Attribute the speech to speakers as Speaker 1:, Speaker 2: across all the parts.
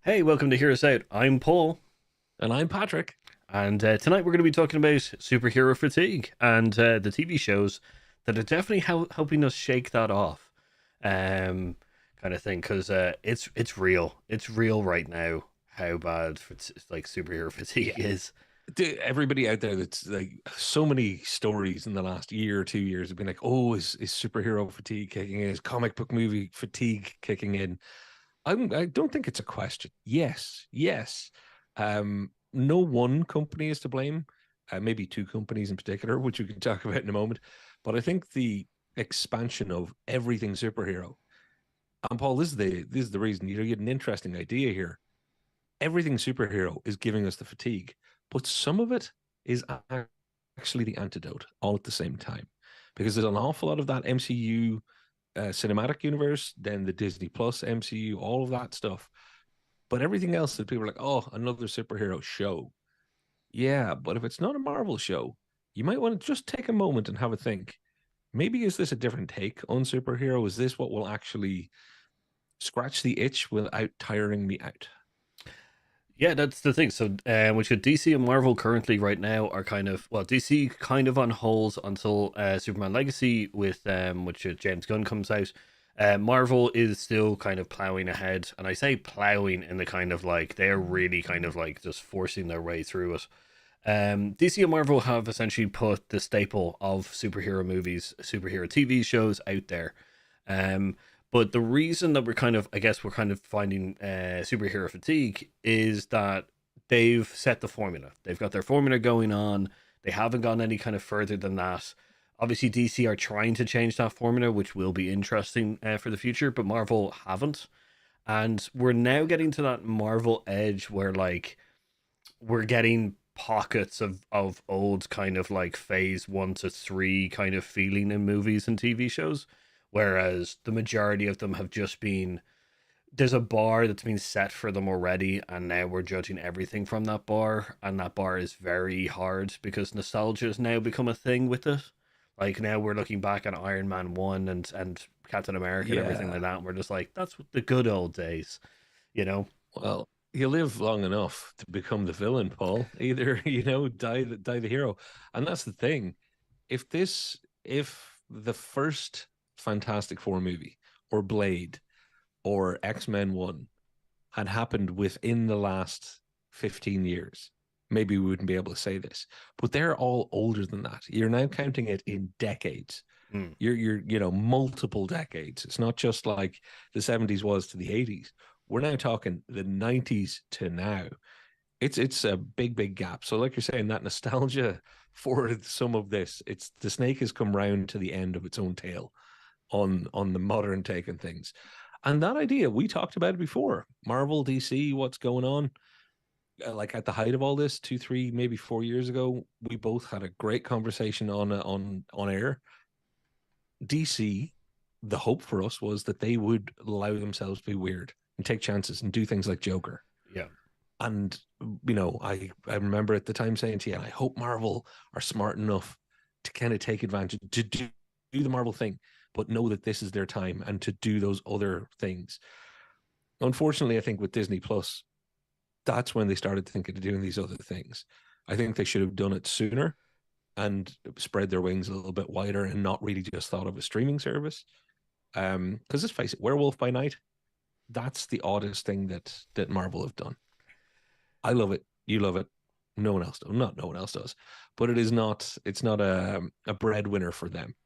Speaker 1: Hey, welcome to Hear Us Out. I'm Paul,
Speaker 2: And I'm Patrick.
Speaker 1: and tonight we're going to be talking about superhero fatigue and the TV shows that are definitely helping us shake that off, kind of thing. Because it's real. It's real right now. How bad like superhero fatigue
Speaker 2: Yeah.
Speaker 1: is.
Speaker 2: Everybody out there that's like so many stories in the last year or 2 years have been like, oh, is superhero fatigue kicking in? Is comic book movie fatigue kicking in? I don't think it's a question. Yes, yes. No one company is to blame. Maybe two companies in particular, which we can talk about in a moment. But I think the expansion of everything superhero. And Paul, this is the reason. You get an interesting idea here. Everything superhero is giving us the fatigue, but some of it is actually the antidote all at the same time. Because there's an awful lot of that MCU cinematic universe, then the Disney Plus MCU, all of that stuff. But everything else that people are like, oh, another superhero show. Yeah, but if it's not a Marvel show, you might want to just take a moment and have a think. Maybe is this a different take on superhero? Is this what will actually scratch the itch without tiring me out?
Speaker 1: Yeah, that's the thing. So, which DC and Marvel currently right now are kind of DC kind of on hold until Superman Legacy with which James Gunn comes out. Marvel is still kind of plowing ahead, and I say plowing in the kind of like they're really kind of like just forcing their way through it. DC and Marvel have essentially put the staple of superhero movies, superhero TV shows out there. Um, but the reason that I guess we're kind of finding superhero fatigue is that they've set the formula. They've got their formula going on. They haven't gone any kind of further than that. Obviously, DC are trying to change that formula, which will be interesting for the future, but Marvel haven't. And we're now getting to that Marvel edge where, like, we're getting pockets of old kind of like phase 1 to 3 kind of feeling in movies and TV shows, whereas the majority of them have just been there's a bar that's been set for them already, and now we're judging everything from that bar, and that bar is very hard because nostalgia has now become a thing with it. Like now we're looking back at Iron Man 1 and Captain America and everything like
Speaker 2: Yeah.
Speaker 1: that, and we're just like, that's the good old days, you know?
Speaker 2: Well, you live long enough to become the villain, Paul. Either, die the hero. And that's the thing. If the first Fantastic Four movie or Blade or X-Men 1 had happened within the last 15 years, maybe we wouldn't be able to say this. But they're all older than that. You're now counting it in decades.
Speaker 1: Mm.
Speaker 2: You're multiple decades. It's not just like the 70s was to the 80s. We're now talking the 90s to now. It's a big gap. So like you're saying, that nostalgia for some of this, it's the snake has come round to the end of its own tail on the modern take on things. And that idea, we talked about it before. Marvel, DC, what's going on? Like at the height of all this, 2, 3, maybe 4 years ago, we both had a great conversation on air. DC, the hope for us was that they would allow themselves to be weird and take chances and do things like Joker.
Speaker 1: Yeah.
Speaker 2: And I remember at the time saying to you, I hope Marvel are smart enough to kind of take advantage to do the Marvel thing, but know that this is their time and to do those other things. Unfortunately, I think with Disney Plus, that's when they started thinking of doing these other things. I think they should have done it sooner and spread their wings a little bit wider and not really just thought of a streaming service. Because let's face it, Werewolf by Night, that's the oddest thing that Marvel have done. I love it. You love it. No one else does. Not no one else does. But it is not. It's not a breadwinner for them.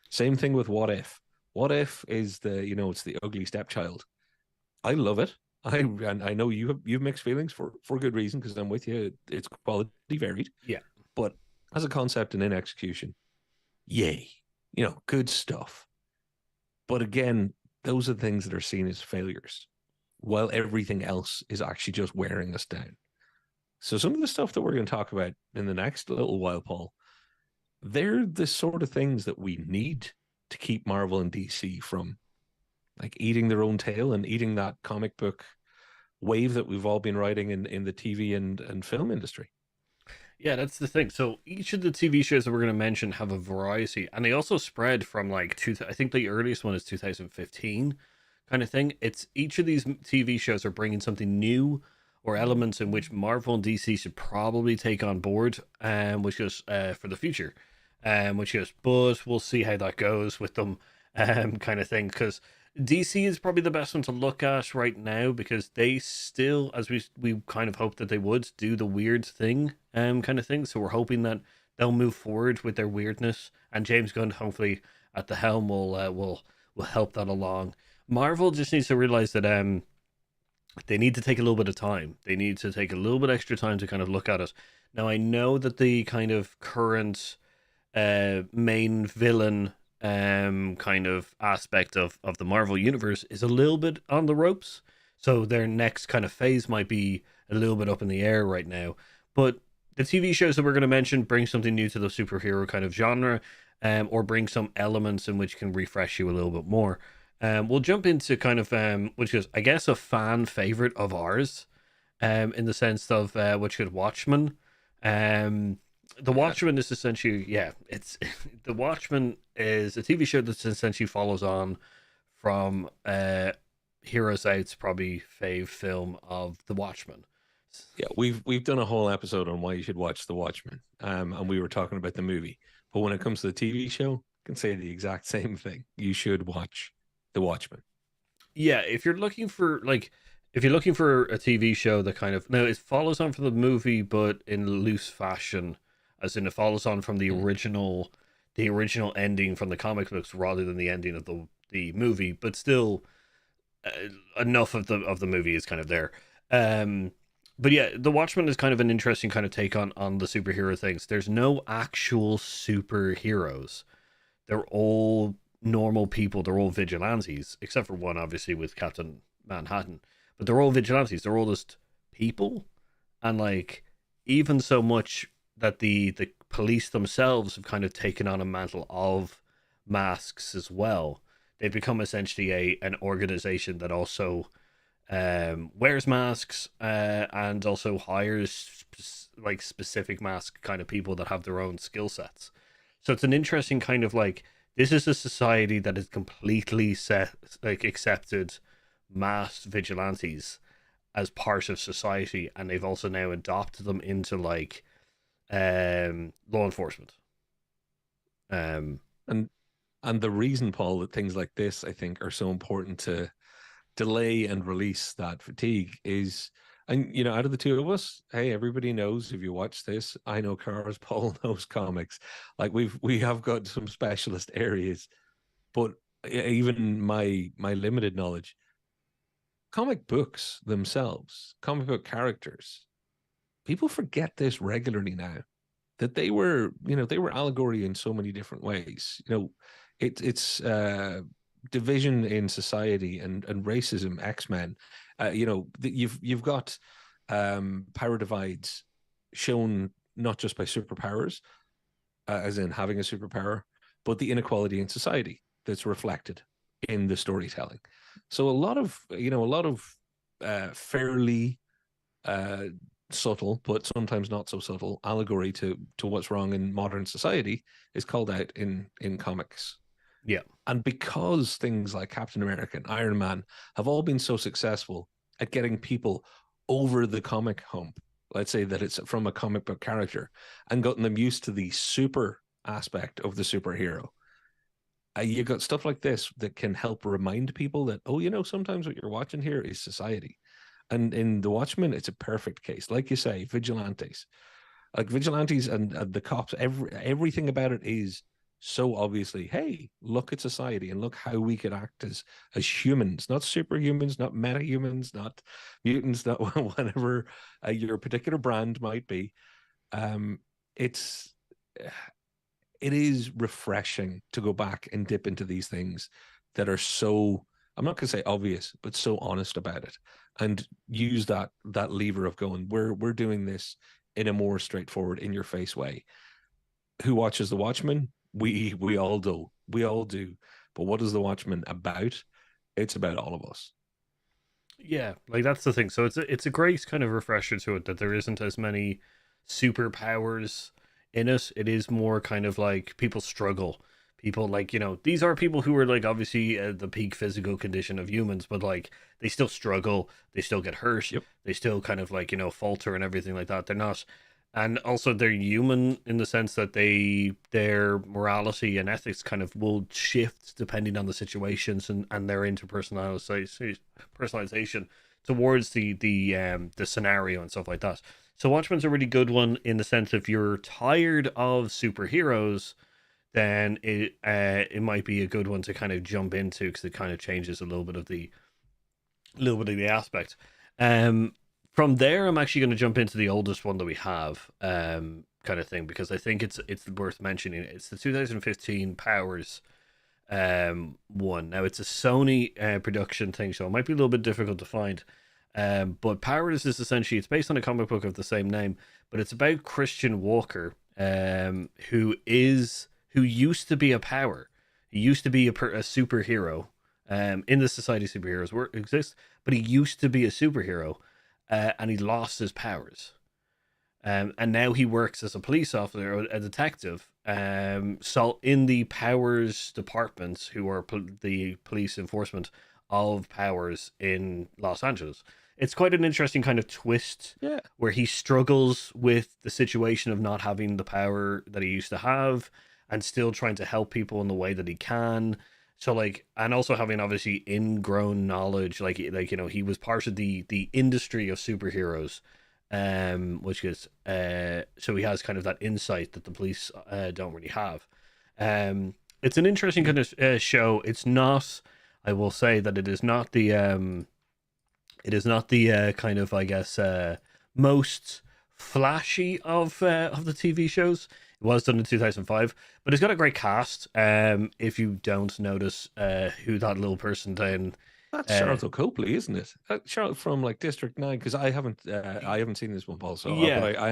Speaker 2: Same thing with What If. What If is it's the ugly stepchild. I love it. I know you've mixed feelings for good reason because I'm with you. It's quality varied,
Speaker 1: Yeah.
Speaker 2: but as a concept and in execution, yay. Good stuff. But again, those are things that are seen as failures, while everything else is actually just wearing us down. So some of the stuff that we're going to talk about in the next little while, Paul, they're the sort of things that we need to keep Marvel and DC from like eating their own tail and eating that comic book wave that we've all been riding in the TV and film industry.
Speaker 1: Yeah, that's the thing. So each of the TV shows that we're going to mention have a variety, and they also spread from like I think the earliest one is 2015 kind of thing. It's each of these TV shows are bringing something new or elements in which Marvel and DC should probably take on board, which is for the future, which is, but we'll see how that goes with them, kind of thing. Because DC is probably the best one to look at right now because they still, as we kind of hoped that they would, do the weird thing, kind of thing. So we're hoping that they'll move forward with their weirdness, and James Gunn, hopefully at the helm, will help that along. Marvel just needs to realize that they need to take a little bit of time. They need to take a little bit extra time to kind of look at it. Now I know that the kind of current main villain kind of aspect of the Marvel universe is a little bit on the ropes. So their next kind of phase might be a little bit up in the air right now. But the TV shows that we're going to mention bring something new to the superhero kind of genre, or bring some elements in which can refresh you a little bit more. We'll jump into kind of which is, I guess, a fan favorite of ours, in the sense of which is Watchmen. Um, the
Speaker 2: Yeah.
Speaker 1: Watchmen is essentially, yeah, it's the Watchmen is a TV show that essentially follows on from Heroes Out's probably fave film of The Watchmen.
Speaker 2: Yeah, we've done a whole episode on why you should watch The Watchmen, and we were talking about the movie. But when it comes to the TV show, I can say the exact same thing. You should watch The Watchmen.
Speaker 1: Yeah, if you're looking for a TV show that kind of, no, it follows on from the movie, but in loose fashion, as in it follows on from
Speaker 2: Mm.
Speaker 1: the original ending from the comic books rather than the ending of the movie, but still uh, enough of the movie is kind of there. Um, but yeah, The Watchmen is kind of an interesting kind of take on the superhero things. There's no actual superheroes. They're all normal people. They're all vigilantes, except for one, obviously, with Captain Manhattan. But they're all vigilantes. They're all just people, and like even so much that the police themselves have kind of taken on a mantle of masks as well. They've become essentially a an organization that also wears masks, and also hires like specific mask kind of people that have their own skill sets. So it's an interesting kind of like, this is a society that is completely set like accepted mass vigilantes as part of society, and they've also now adopted them into like law enforcement. Um
Speaker 2: And and the reason, Paul, that things like this, I think, are so important to delay and release that fatigue is, and out of the two of us, hey, everybody knows, if you watch this, I know cars, Paul knows comics. Like we have got some specialist areas, but even my limited knowledge, comic books themselves, comic book characters, people forget this regularly now, that they were allegory in so many different ways. It's division in society and racism, X-Men. You've got power divides shown not just by superpowers, as in having a superpower, but the inequality in society that's reflected in the storytelling. So a lot of fairly uh, subtle, but sometimes not so subtle allegory to what's wrong in modern society is called out in comics.
Speaker 1: yeah.
Speaker 2: And because things like Captain America and Iron Man have all been so successful at getting people over the comic hump, let's say that it's from a comic book character, and gotten them used to the super aspect of the superhero, you got stuff like this that can help remind people that, oh, sometimes what you're watching here is society. And in The Watchmen, it's a perfect case. Like you say, vigilantes and the cops, everything about it is so obviously, hey, look at society and look how we could act as humans, not superhumans, not metahumans, not mutants, not whatever your particular brand might be. Um, it's it is refreshing to go back and dip into these things that are so, I'm not going to say obvious, but so honest about it, and use that lever of going, we're doing this in a more straightforward, in your face way. Who watches The Watchmen? We all do. We all do. But what is The Watchmen about? It's about all of us.
Speaker 1: Yeah, like that's the thing. So it's a great kind of refresher to it that there isn't as many superpowers in it. It is more kind of like people struggle. people like, these are people who are like obviously the peak physical condition of humans, but like they still struggle, they still get hurt,
Speaker 2: Yep.
Speaker 1: they still kind of like, falter and everything like that. They're not, and also they're human in the sense that their morality and ethics kind of will shift depending on the situations and their personalization towards the scenario and stuff like that. So Watchmen's a really good one in the sense if you're tired of superheroes, then it might be a good one to kind of jump into because it kind of changes a little bit of the aspect. Um, from there, I'm actually going to jump into the oldest one that we have, kind of thing, because I think it's worth mentioning. It's the 2015 Powers one. Now it's a Sony production thing, so it might be a little bit difficult to find. But Powers is essentially it's based on a comic book of the same name, but it's about Christian Walker, who used to be a power. He used to be a superhero. In the Society of Superheroes where exists, but he used to be a superhero, and he lost his powers. And now he works as a police officer, or a detective. So in the powers departments, who are the police enforcement of powers in Los Angeles. It's quite an interesting kind of twist
Speaker 2: Yeah.
Speaker 1: where he struggles with the situation of not having the power that he used to have and still trying to help people in the way that he can. So like, and also having obviously ingrown knowledge, like he was part of the industry of superheroes, which is so he has kind of that insight that the police don't really have. It's an interesting
Speaker 2: Yeah.
Speaker 1: kind of show. It's not. I will say that it is not the kind of, I guess, most flashy of the TV shows. It was done in 2005, but it's got a great cast. If you don't notice who that little person then,
Speaker 2: That's
Speaker 1: uh,
Speaker 2: Charlotte Copley, isn't it? Charlotte from like District 9, because I haven't seen this one, Paul. So, but
Speaker 1: yeah,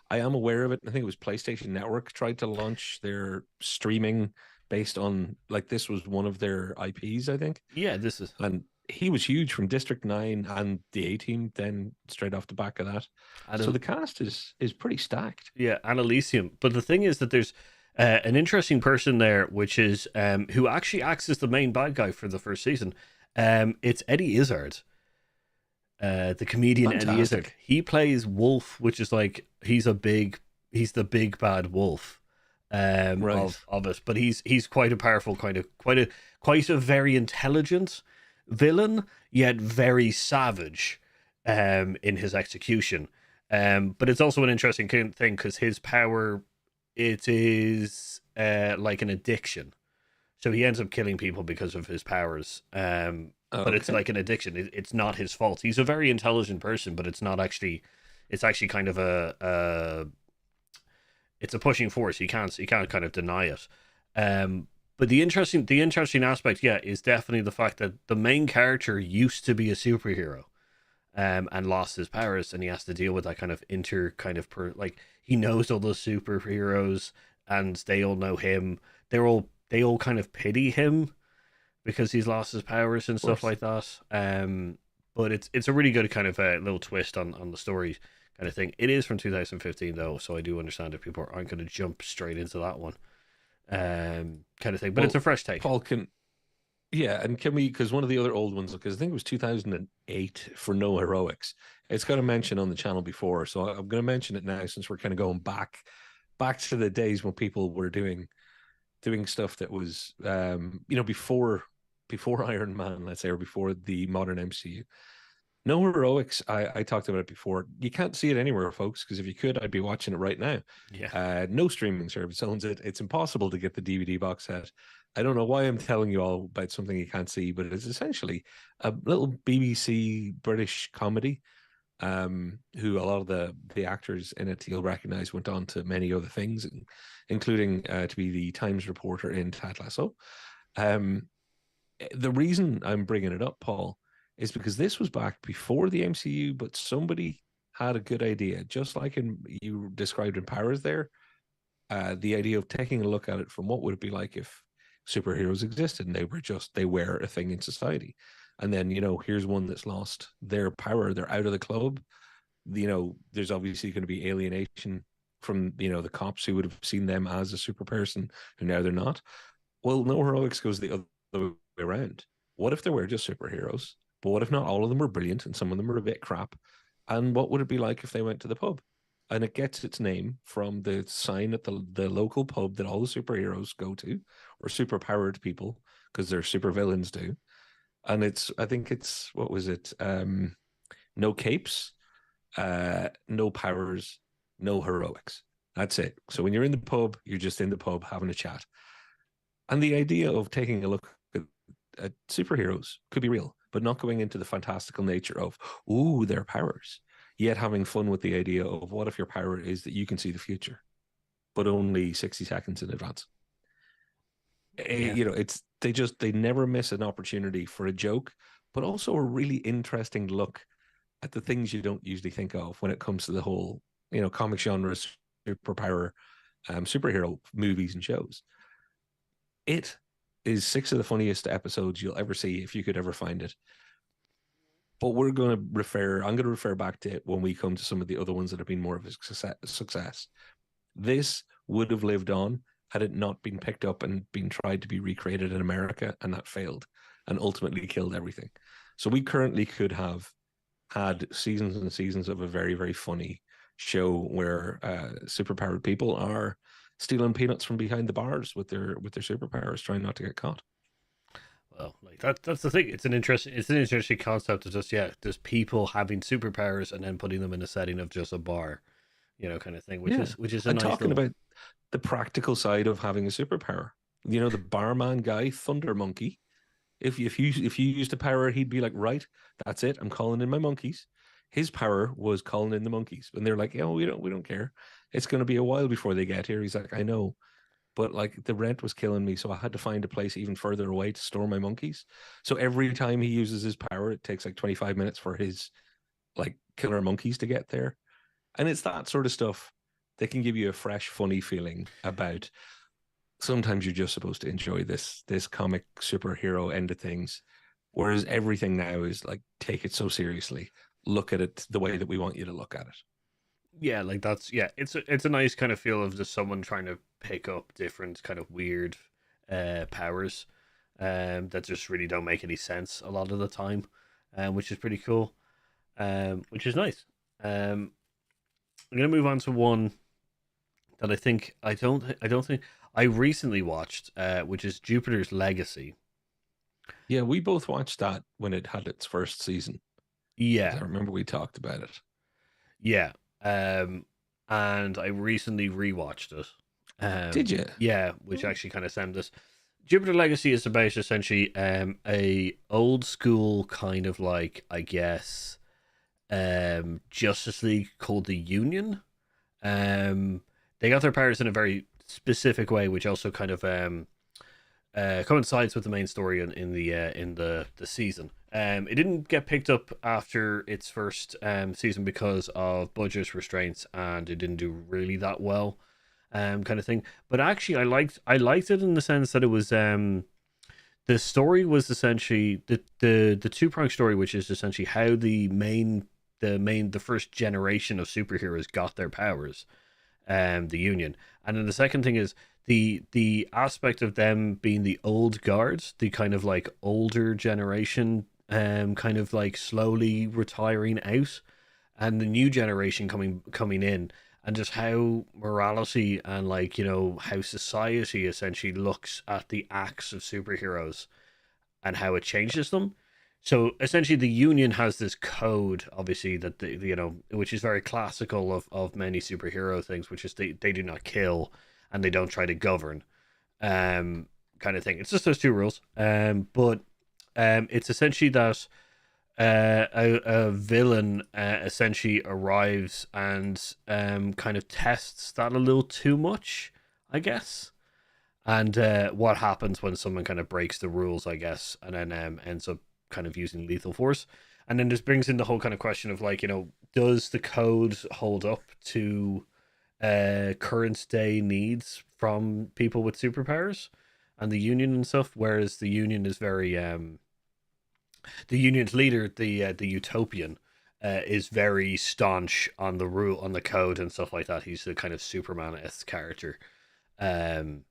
Speaker 2: I am aware of it. I think it was PlayStation Network tried to launch their streaming based on like this was one of their IPs, I think,
Speaker 1: yeah, this is
Speaker 2: and he was huge from District 9 and the A Team. Then straight off the back of that, so
Speaker 1: Anna,
Speaker 2: the cast is pretty stacked.
Speaker 1: yeah, Annalisium. But the thing is that there's an interesting person there, which is who actually acts as the main bad guy for the first season. It's Eddie Izzard, the comedian Eddie Izzard.
Speaker 2: Fantastic,
Speaker 1: He plays Wolf, which is like he's the big bad wolf
Speaker 2: right?
Speaker 1: of it. But he's quite a powerful kind of quite a very intelligent villain, yet very savage in his execution. But it's also an interesting thing because his power, it is like an addiction. So he ends up killing people because of his powers. But it's
Speaker 2: Okay.
Speaker 1: like an addiction. It's not his fault. He's a very intelligent person, but it's not actually. It's actually kind of it's a pushing force. You can't kind of deny it. But the interesting aspect, yeah, is definitely the fact that the main character used to be a superhero, and lost his powers, and he has to deal with that kind of like he knows all those superheroes, and they all know him. They all kind of pity him because he's lost his powers and
Speaker 2: Of
Speaker 1: stuff
Speaker 2: course.
Speaker 1: like that. But it's a really good kind of little twist on the story kind of thing. It is from 2015 though, so I do understand if people aren't going to jump straight into that one, kind of thing. But it's a
Speaker 2: Well,
Speaker 1: fresh take.
Speaker 2: Paul, yeah, and can we, because one of the other old ones, because I think it was 2008 for No Heroics. It's got a mention on the channel before, so I'm going to mention it now since we're kind of going back to the days when people were doing stuff that was before Iron Man, let's say, or before the modern MCU. No Heroics, I talked about it before. You can't see it anywhere, folks, because if you could, I'd be watching it right now.
Speaker 1: Yeah,
Speaker 2: No streaming service owns it. It's impossible to get the DVD box set. I don't know why I'm telling you all about something you can't see, but it's essentially a little BBC British comedy. Who a lot of the actors in it you'll recognize went on to many other things, including to be the Times reporter in Ted Lasso. Um, the reason I'm bringing it up, Paul, is because this was back before the MCU, but somebody had a good idea, just like you described in Powers there. The idea of taking a look at it from what would it be like if superheroes existed and they were a thing in society. And then, here's one that's lost their power. They're out of the club. There's obviously going to be alienation from, the cops who would have seen them as a super person who now they're not. Well, no heroics goes the other way around. What if they were just superheroes? But what if not all of them were brilliant and some of them are a bit crap? And what would it be like if they went to the pub? And it gets its name from the sign at the local pub that all the superheroes go to, or superpowered people, because they're super villains do. And it's, I think it's, what was it? No capes, no powers, no heroics. That's it. So when you're in the pub, you're just in the pub having a chat. And the idea of taking a look at superheroes could be real, but not going into the fantastical nature of, ooh, their powers, yet having fun with the idea of what if your power is that you can see the future, but only 60 seconds in advance.
Speaker 1: Yeah.
Speaker 2: It's they never miss an opportunity for a joke, but also a really interesting look at the things you don't usually think of when it comes to the whole, comic genre, superpower, superhero movies and shows. It is six of the funniest episodes you'll ever see if you could ever find it. But I'm going to refer back to it when we come to some of the other ones that have been more of a success. This would have lived on had it not been picked up and been tried to be recreated in America, and that failed and ultimately killed everything. So we currently could have had seasons and seasons of a very, very funny show where superpowered people are stealing peanuts from behind the bars with their superpowers, trying not to get caught.
Speaker 1: Well, like that's the thing. It's an interesting concept of just, yeah, there's people having superpowers and then putting them in a setting of just a bar, kind of thing, which
Speaker 2: Yeah,
Speaker 1: is which is a
Speaker 2: and
Speaker 1: nice
Speaker 2: talking
Speaker 1: little.
Speaker 2: about the practical side of having a superpower. The barman guy, Thunder Monkey. If you used a power, he'd be like, right, that's it. I'm calling in my monkeys. His power was calling in the monkeys, and they're like, oh, we don't care. It's going to be a while before they get here. He's like, I know, but like the rent was killing me, so I had to find a place even further away to store my monkeys. So every time he uses his power, it takes like 25 minutes for his like killer monkeys to get there. And it's that sort of stuff that can give you a fresh, funny feeling about sometimes you're just supposed to enjoy this comic superhero end of things. Whereas everything now is like, take it so seriously. Look at it the way that we want you to look at it.
Speaker 1: Yeah, like that's, yeah, it's a nice kind of feel of just someone trying to pick up different kind of weird powers that just really don't make any sense a lot of the time, which is pretty cool, which is nice. I'm gonna move on to one that I don't think I recently watched, which is Jupiter's Legacy.
Speaker 2: Yeah, we both watched that when it had its first season because
Speaker 1: Yeah,
Speaker 2: I remember we talked about it.
Speaker 1: yeah, and I recently rewatched it.
Speaker 2: Did you?
Speaker 1: Yeah, which actually kind of stemmed this. Jupiter Legacy is about essentially a old school kind of like, I guess, Justice League called the Union. Um, they got their powers in a very specific way, which also kind of coincides with the main story in the season. It didn't get picked up after its first season because of budget restraints, and it didn't do really that well, kind of thing. But actually, I liked it in the sense that it was the story was essentially the two pronged story, which is essentially how the first generation of superheroes got their powers, the Union. And then the second thing is the aspect of them being the old guards, the kind of like older generation, kind of like slowly retiring out, and the new generation coming in, and just how morality and, like, how society essentially looks at the acts of superheroes and how it changes them. So essentially, the Union has this code, obviously, that which is very classical of many superhero things, which is they do not kill and they don't try to govern, kind of thing. It's just those two rules. But it's essentially that a villain essentially arrives and kind of tests that a little too much, I guess. And what happens when someone kind of breaks the rules, I guess, and then ends up kind of using lethal force. And then this brings in the whole kind of question of, like, does the code hold up to current day needs from people with superpowers and the Union and stuff? Whereas the Union is very the Union's leader, the Utopian, is very staunch on the rule, on the code and stuff like that. He's the kind of Superman esque character. Um,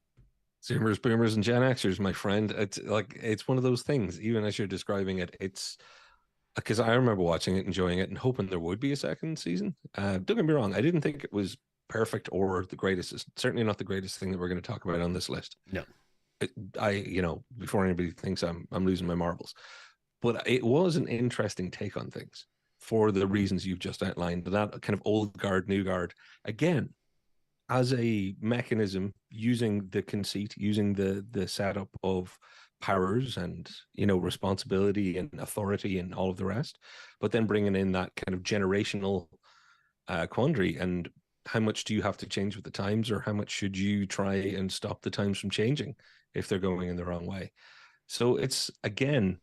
Speaker 2: Zoomers, boomers, and Gen Xers, my friend. It's like it's one of those things. Even as you're describing it, it's because I remember watching it, enjoying it, and hoping there would be a second season. Don't get me wrong, I didn't think it was perfect or the greatest. It's certainly not the greatest thing that we're going to talk about on this list.
Speaker 1: No.
Speaker 2: Before anybody thinks I'm losing my marbles, but it was an interesting take on things for the reasons you've just outlined. That kind of old guard, new guard, again, as a mechanism, using the conceit, using the setup of powers and responsibility and authority and all of the rest, but then bringing in that kind of generational quandary and how much do you have to change with the times, or how much should you try and stop the times from changing if they're going in the wrong way. So it's again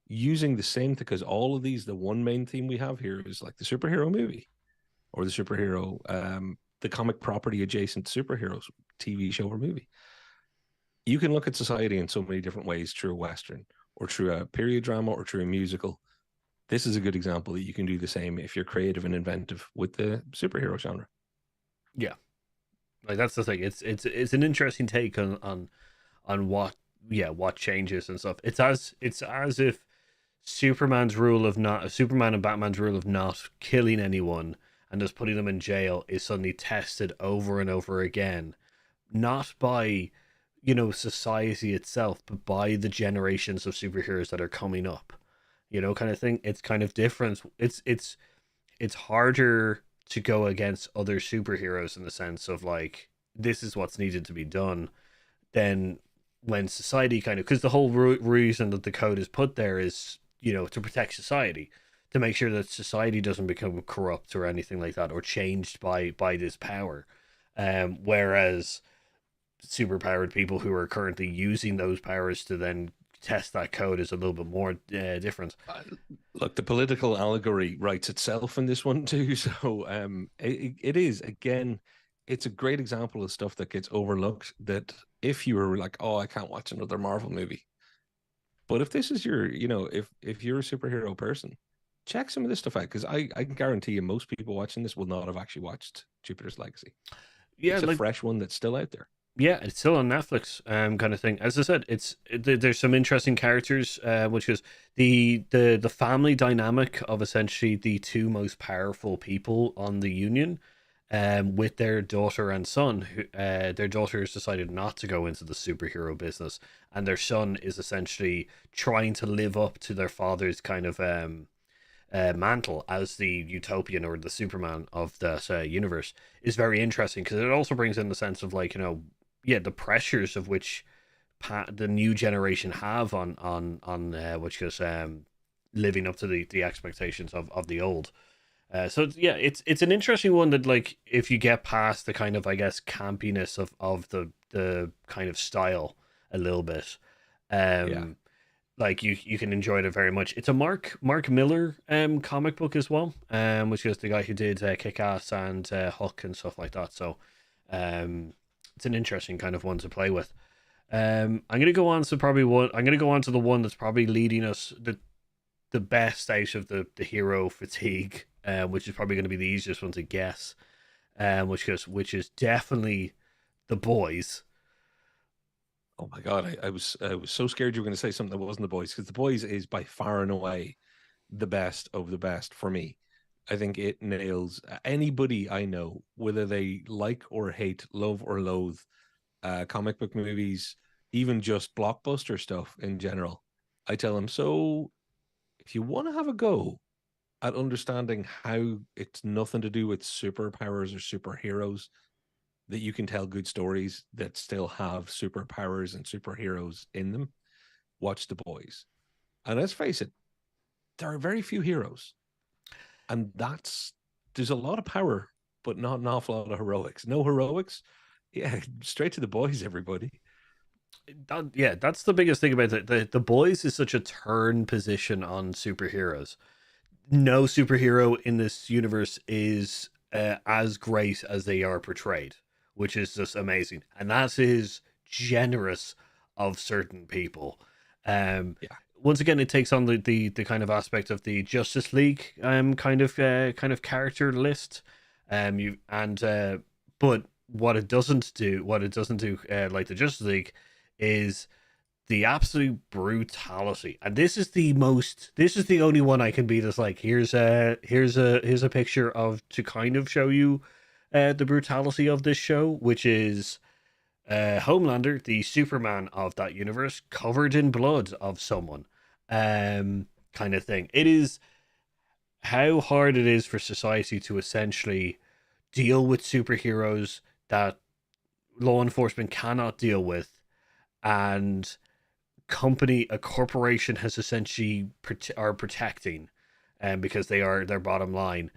Speaker 2: using the same, because all of these, the one main theme we have here is like the superhero movie or the superhero the comic property adjacent superheroes TV show or movie. You can look at society in so many different ways through a Western or through a period drama or through a musical. This is a good example that you can do the same if you're creative and inventive with the superhero genre.
Speaker 1: Yeah, like that's the thing. It's an interesting take on what, yeah, what changes and stuff. It's as if Superman and Batman's rule of not killing anyone and just putting them in jail is suddenly tested over and over again, not by society itself, but by the generations of superheroes that are coming up. Kind of thing. It's kind of different. It's harder to go against other superheroes in the sense of like this is what's needed to be done than when society kind of, because the whole reason that the code is put there is to protect society, to make sure that society doesn't become corrupt or anything like that or changed by this power. Whereas superpowered people who are currently using those powers to then test that code is a little bit more different.
Speaker 2: Look, the political allegory writes itself in this one too. So it is again, it's a great example of stuff that gets overlooked. That if you were like, oh, I can't watch another Marvel movie, but if this is your, if you're a superhero person, check some of this stuff out, because I can guarantee you most people watching this will not have actually watched Jupiter's Legacy.
Speaker 1: Yeah,
Speaker 2: It's a
Speaker 1: like,
Speaker 2: fresh one that's still out there.
Speaker 1: yeah, it's still on Netflix, kind of thing. As I said, there's some interesting characters, which is the family dynamic of essentially the two most powerful people on the Union, with their daughter and son. Who their daughter has decided not to go into the superhero business, and their son is essentially trying to live up to their father's kind of mantle as the utopian or the Superman of that universe. Is very interesting because it also brings in the sense of like yeah, the pressures of which the new generation have on which is living up to the expectations of the old. So yeah, it's an interesting one that like if you get past the kind of I guess campiness of the kind of style a little bit,
Speaker 2: Yeah.
Speaker 1: um, like you can enjoy it very much. It's a Mark Miller comic book as well, which is the guy who did Kick Ass and Huck and stuff like that. So um, it's an interesting kind of one to play with. I'm gonna go on to probably one. I'm gonna go on to the one that's probably leading us the best out of the hero fatigue, which is probably going to be the easiest one to guess, which is definitely the boys.
Speaker 2: Oh my god, I was so scared you were going to say something that wasn't the boys, because the boys is by far and away the best of the best for me. I think it nails anybody I know, whether they like or hate, love or loathe comic book movies, even just blockbuster stuff in general. I tell them, so if you want to have a go at understanding how it's nothing to do with superpowers or superheroes, that you can tell good stories that still have superpowers and superheroes in them, watch The Boys. And let's face it, there are very few heroes. And there's a lot of power, but not an awful lot of heroics. No heroics. Yeah, straight to The Boys, everybody.
Speaker 1: Yeah, that's the biggest thing about it. The boys is such a turn position on superheroes. No superhero in this universe is as great as they are portrayed, which is just amazing. And that is generous of certain people. Um,
Speaker 2: Yeah.
Speaker 1: Once again, it takes on the kind of aspect of the Justice League kind of character list. You and but what it doesn't do, like the Justice League, is the absolute brutality. And this is the only one I can be just like, here's a picture of to kind of show you the brutality of this show, which is Homelander, the Superman of that universe, covered in blood of someone, kind of thing. It is how hard it is for society to essentially deal with superheroes that law enforcement cannot deal with, and a corporation has essentially are protecting, because they are their bottom line.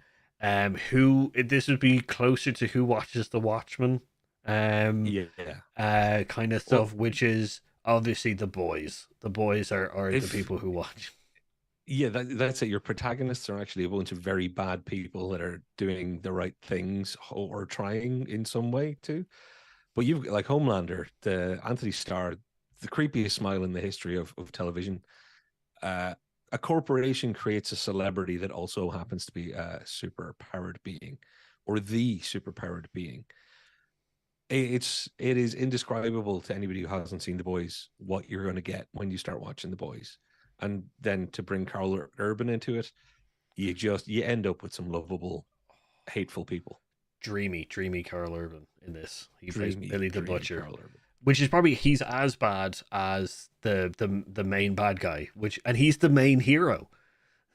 Speaker 1: Who this would be closer to who watches the Watchmen, um,
Speaker 2: Yeah.
Speaker 1: kind of
Speaker 2: Well,
Speaker 1: stuff, which is obviously the boys. The boys are the
Speaker 2: if
Speaker 1: people who watch.
Speaker 2: yeah, that's it. Your protagonists are actually a bunch of very bad people that are doing the right things or trying in some way to. But you've like Homelander, the Anthony Starr, the creepiest smile in the history of television. Uh, a corporation creates a celebrity that also happens to be a super powered being, or the super powered being. It is indescribable to anybody who hasn't seen The Boys what you're going to get when you start watching The Boys, and then to bring Carl Urban into it, you end up with some lovable, hateful people.
Speaker 1: Dreamy Carl Urban in this. He plays
Speaker 2: Dreamy,
Speaker 1: Billy the
Speaker 2: dreamy
Speaker 1: Butcher,
Speaker 2: Carl Urban.
Speaker 1: which is probably he's as bad as the main bad guy, which and he's the main hero.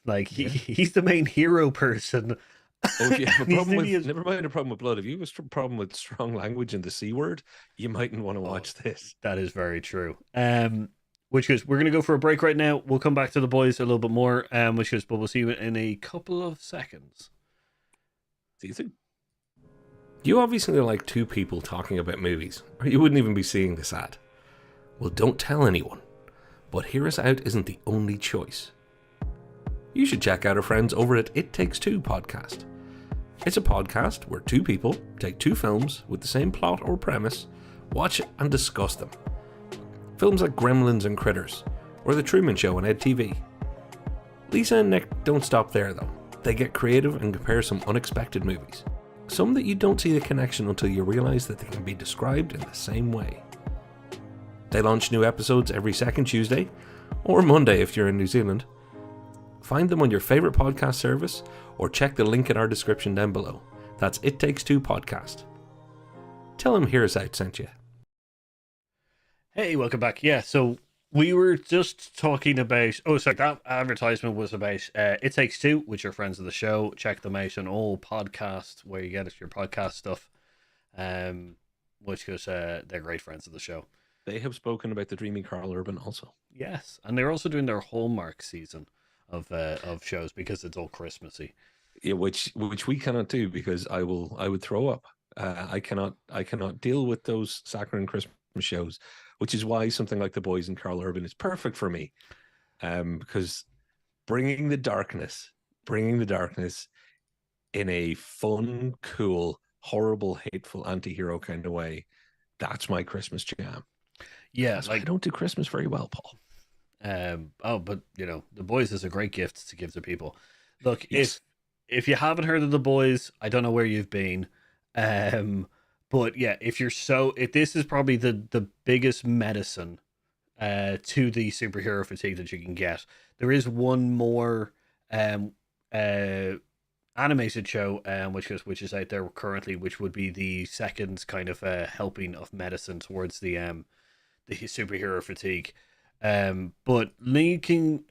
Speaker 1: Like
Speaker 2: Yeah.
Speaker 1: he's the main hero person.
Speaker 2: Oh, if you have a
Speaker 1: he's
Speaker 2: problem
Speaker 1: nearly
Speaker 2: with,
Speaker 1: as
Speaker 2: never mind a problem with blood, if you have a problem with strong language and the C word, you mightn't want to
Speaker 1: oh,
Speaker 2: watch this.
Speaker 1: that is very true. Which is we're gonna go for a break right now. We'll come back to the boys a little bit more. Which is but we'll see you in a couple of seconds.
Speaker 2: See you soon.
Speaker 3: You obviously like two people talking about movies, or you wouldn't even be seeing this ad. Well, don't tell anyone. But Hear Us Out isn't the only choice. You should check out our friends over at It Takes Two podcast. It's a podcast where two people take two films with the same plot or premise, watch and discuss them. Films like Gremlins and Critters, or The Truman Show on EdTV. Lisa and Nick don't stop there though. They get creative and compare some unexpected movies. Some that you don't see the connection until you realise that they can be described in the same way. They launch new episodes every second Tuesday, or Monday if you're in New Zealand. Find them on your favourite podcast service, or check the link in our description down below. That's It Takes Two podcast. Tell them Hear Us Out sent you.
Speaker 1: Hey, welcome back. Yeah, so we were just talking about. Oh, sorry, that advertisement was about It Takes Two, which are friends of the show. Check them out on all podcasts where you get your podcast stuff. Which goes, they're great friends of the show.
Speaker 2: They have spoken about the dreamy Carl Urban also.
Speaker 1: Yes, and they're also doing their Hallmark season of shows because it's all Christmassy.
Speaker 2: Yeah, which we cannot do because I would throw up. I cannot deal with those saccharine Christmas shows, which is why something like The Boys and Carl Urban is perfect for me. Because bringing the darkness in a fun, cool, horrible, hateful anti-hero kind of way, that's my Christmas jam.
Speaker 1: Yeah,
Speaker 2: That's why I don't do Christmas very well, Paul.
Speaker 1: but The Boys is a great gift to give to people. Look,
Speaker 2: Yes.
Speaker 1: if you haven't heard of The Boys, I don't know where you've been. But yeah, if this is probably the biggest medicine to the superhero fatigue that you can get. There is one more animated show which is out there currently, which would be the second kind of helping of medicine towards the superhero fatigue. But linking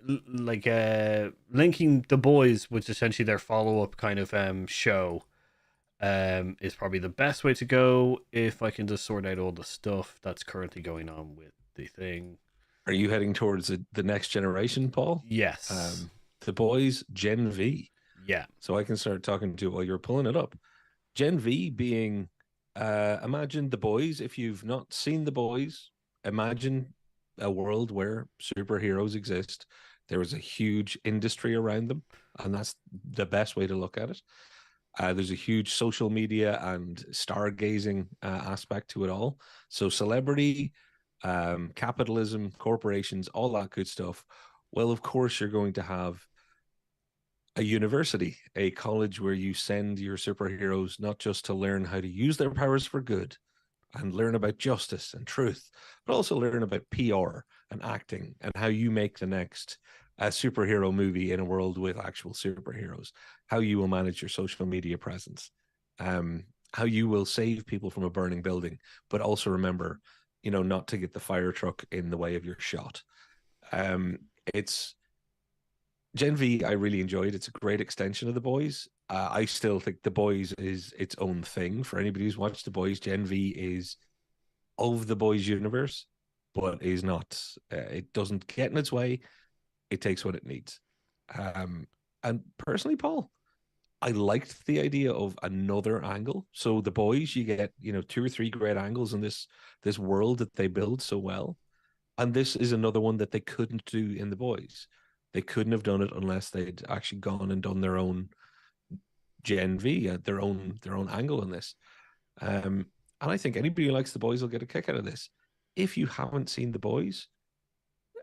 Speaker 1: The Boys, which is essentially their follow up kind of show, is probably the best way to go if I can just sort out all the stuff that's currently going on with the thing.
Speaker 2: Are you heading towards the next generation, Paul?
Speaker 1: Yes.
Speaker 2: The Boys Gen V.
Speaker 1: Yeah.
Speaker 2: So I can start talking to you while you're pulling it up. Gen V being, imagine The Boys. If you've not seen The Boys, imagine a world where superheroes exist. There is a huge industry around them, and that's the best way to look at it. There's a huge social media and stargazing aspect to it all. So celebrity, capitalism, corporations, all that good stuff. Well, of course, you're going to have a university, a college where you send your superheroes not just to learn how to use their powers for good and learn about justice and truth, but also learn about PR and acting and how you make the next superhero movie in a world with actual superheroes, how you will manage your social media presence, how you will save people from a burning building, but also remember, not to get the fire truck in the way of your shot. It's Gen V, I really enjoyed. It's a great extension of The Boys. I still think The Boys is its own thing. For anybody who's watched The Boys, Gen V is of The Boys universe, but is not. It doesn't get in its way. It takes what it needs. And personally, Paul, I liked the idea of another angle. So The Boys, you get 2 or 3 great angles in this world that they build so well, and this is another one that they couldn't do in The Boys. They couldn't have done it unless they'd actually gone and done their own Gen V, their own angle in this. And I think anybody who likes The Boys will get a kick out of this. If you haven't seen The Boys,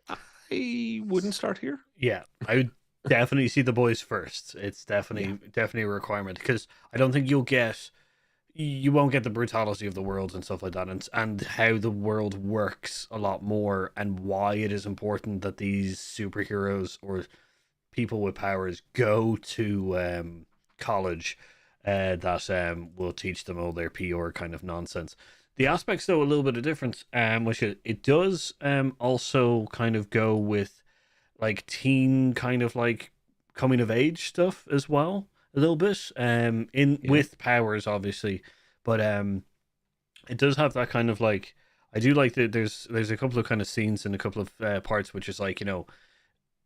Speaker 2: I wouldn't start here.
Speaker 1: Yeah, I would definitely see The Boys first. It's definitely a requirement, because I don't think you won't get the brutality of the world and stuff like that, and how the world works a lot more, and why it is important that these superheroes or people with powers go to college that will teach them all their PR kind of nonsense. The aspects, though, a little bit of difference, which it does also kind of go with like teen kind of like coming of age stuff as well, a little bit with powers, obviously, but it does have that kind of like, I do like that there's a couple of kind of scenes in a couple of parts which is like, the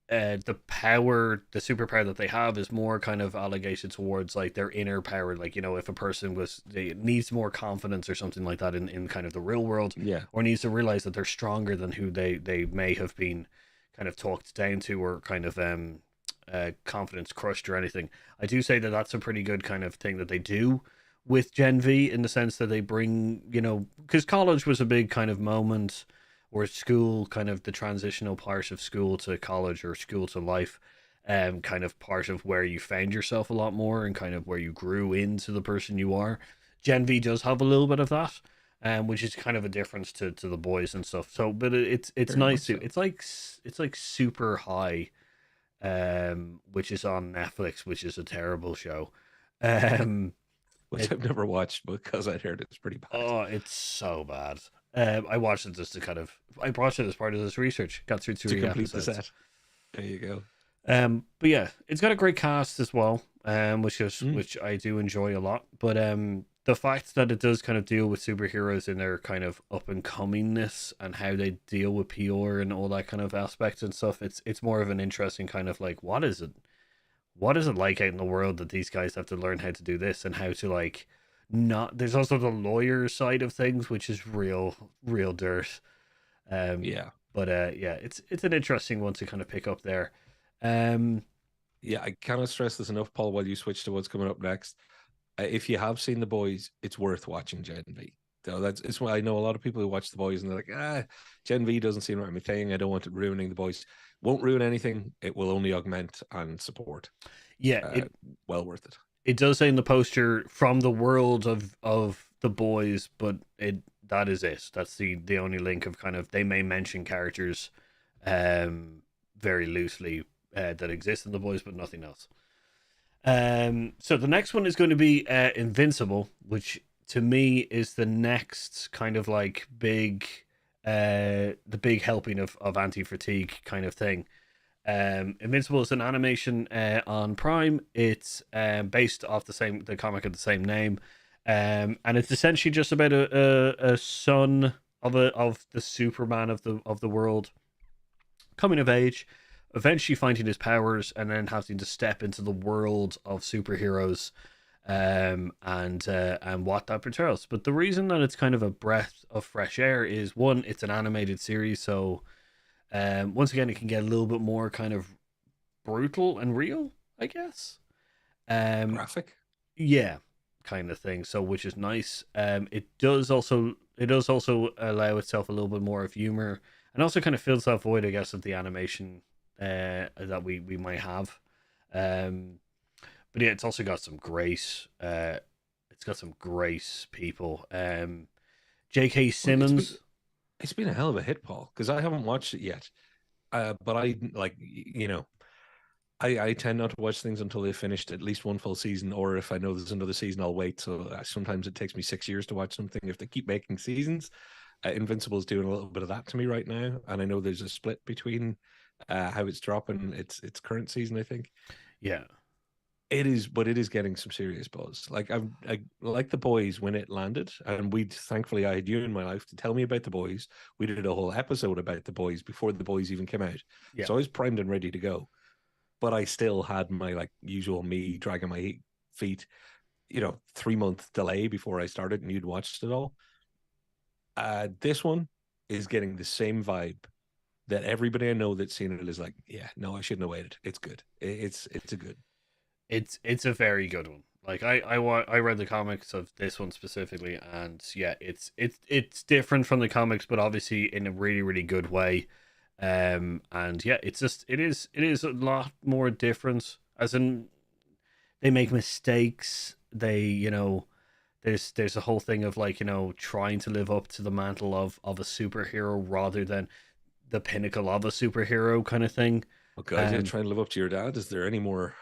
Speaker 1: superpower that they have is more kind of allocated towards like their inner power, like, if a person needs more confidence or something like that in kind of the real world,
Speaker 2: Yeah.
Speaker 1: or needs to realize that they're stronger than who they may have been kind of talked down to, or kind of confidence crushed or anything. I do say that that's a pretty good kind of thing that they do with Gen V, in the sense that they bring, because college was a big kind of moment, or school, kind of the transitional part of school to college, or school to life, kind of part of where you found yourself a lot more, and kind of where you grew into the person you are. Gen V does have a little bit of that, which is kind of a difference to The Boys and stuff. So, but it's
Speaker 2: Very
Speaker 1: nice to.
Speaker 2: much so.
Speaker 1: It's like Super High, which is on Netflix, which is a terrible show.
Speaker 2: Which I've never watched because I heard it's pretty bad.
Speaker 1: Oh, it's so bad. I watched it just to kind of. I watched it as part of this research. Got through
Speaker 2: To
Speaker 1: 3
Speaker 2: complete the
Speaker 1: episodes.
Speaker 2: set. There you go.
Speaker 1: But yeah, it's got a great cast as well. Which I do enjoy a lot. But the fact that it does kind of deal with superheroes in their kind of up and comingness, and how they deal with PR and all that kind of aspect and stuff, it's more of an interesting kind of like, what is it like out in the world that these guys have to learn how to do this, and how to like not. There's also the lawyer side of things, which is real dirt.
Speaker 2: Yeah.
Speaker 1: But yeah, it's an interesting one to kind of pick up there. Um,
Speaker 2: Yeah, I cannot stress this enough, Paul, while you switch to what's coming up next. If you have seen The Boys, it's worth watching Gen V. So it's why I know a lot of people who watch The Boys and they're like, Gen V doesn't seem right my thing. I don't want it ruining The Boys. Won't ruin anything. It will only augment and support.
Speaker 1: yeah,
Speaker 2: Well worth it.
Speaker 1: it does say in the poster, from the world of The Boys, but that is it. That's the only link of kind of, they may mention characters very loosely that exist in The Boys, but nothing else. So the next one is going to be Invincible, which to me is the next kind of like the big helping of anti-fatigue kind of thing. Invincible is an animation on Prime. It's based off the comic of the same name, and it's essentially just about a son of the Superman of the world, coming of age, eventually finding his powers, and then having to step into the world of superheroes, and what that portrays. But the reason that it's kind of a breath of fresh air is, one, it's an animated series, so once again, it can get a little bit more kind of brutal and real, I guess.
Speaker 2: Graphic.
Speaker 1: Yeah, kind of thing. So, which is nice. It does also allow itself a little bit more of humor, and also kind of fills that void, I guess, of the animation that we might have. Um, but yeah, it's also got some great. It's got some great people. J.K.
Speaker 2: Well,
Speaker 1: Simmons.
Speaker 2: it's been a hell of a hit, Paul, because I haven't watched it yet. But I like I tend not to watch things until they've finished at least one full season, or if I know there's another season, I'll wait. So sometimes it takes me 6 years to watch something if they keep making seasons. Invincible's doing a little bit of that to me right now, and I know there's a split between how it's dropping its current season. I think
Speaker 1: Yeah,
Speaker 2: it is, but it is getting some serious buzz. Like I like the boys when it landed, and we thankfully I had you in my life to tell me about the boys. We did a whole episode about the boys before the boys even came out,
Speaker 1: yeah.
Speaker 2: so I was primed and ready to go. But I still had my like usual me dragging my feet, 3 month delay before I started, and you'd watched it all. This one is getting the same vibe that everybody I know that's seen it is like, yeah, no, I shouldn't have waited. It's good. It's a good.
Speaker 1: It's a very good one. Like I read the comics of this one specifically, and yeah, it's different from the comics, but obviously in a really really good way. And yeah, it is a lot more different. As in, they make mistakes. They there's a whole thing of like trying to live up to the mantle of a superhero rather than the pinnacle of a superhero kind of thing.
Speaker 2: Oh God, yeah,
Speaker 1: Um,
Speaker 2: trying to live up to your dad. Is there any more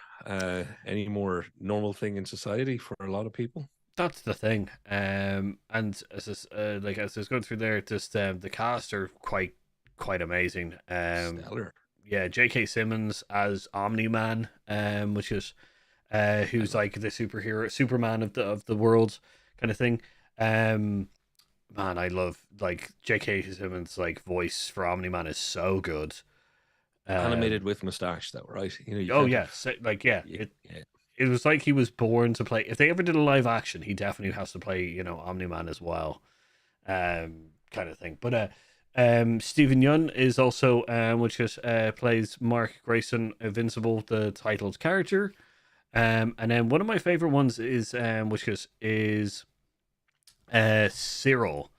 Speaker 2: normal thing in society for a lot of people?
Speaker 1: That's the thing. And as I was going through there, just the cast are quite amazing.
Speaker 2: Stellar.
Speaker 1: Yeah, J.K. Simmons as Omni Man, which is
Speaker 2: I
Speaker 1: who's
Speaker 2: love
Speaker 1: like the superhero, Superman of the world kind of thing. Um, man, I love like J.K. Simmons' like voice for Omni Man is so good.
Speaker 2: animated
Speaker 1: Um,
Speaker 2: with mustache though, right? You
Speaker 1: oh
Speaker 2: can't
Speaker 1: yeah,
Speaker 2: have
Speaker 1: like yeah,
Speaker 2: yeah, yeah.
Speaker 1: it was like he was born to play. If they ever did a live action, he definitely has to play, Omni Man as well, kind of thing. But Stephen Yun is also which is plays Mark Grayson, Invincible, the titled character. And then one of my favorite ones is which is Cyril,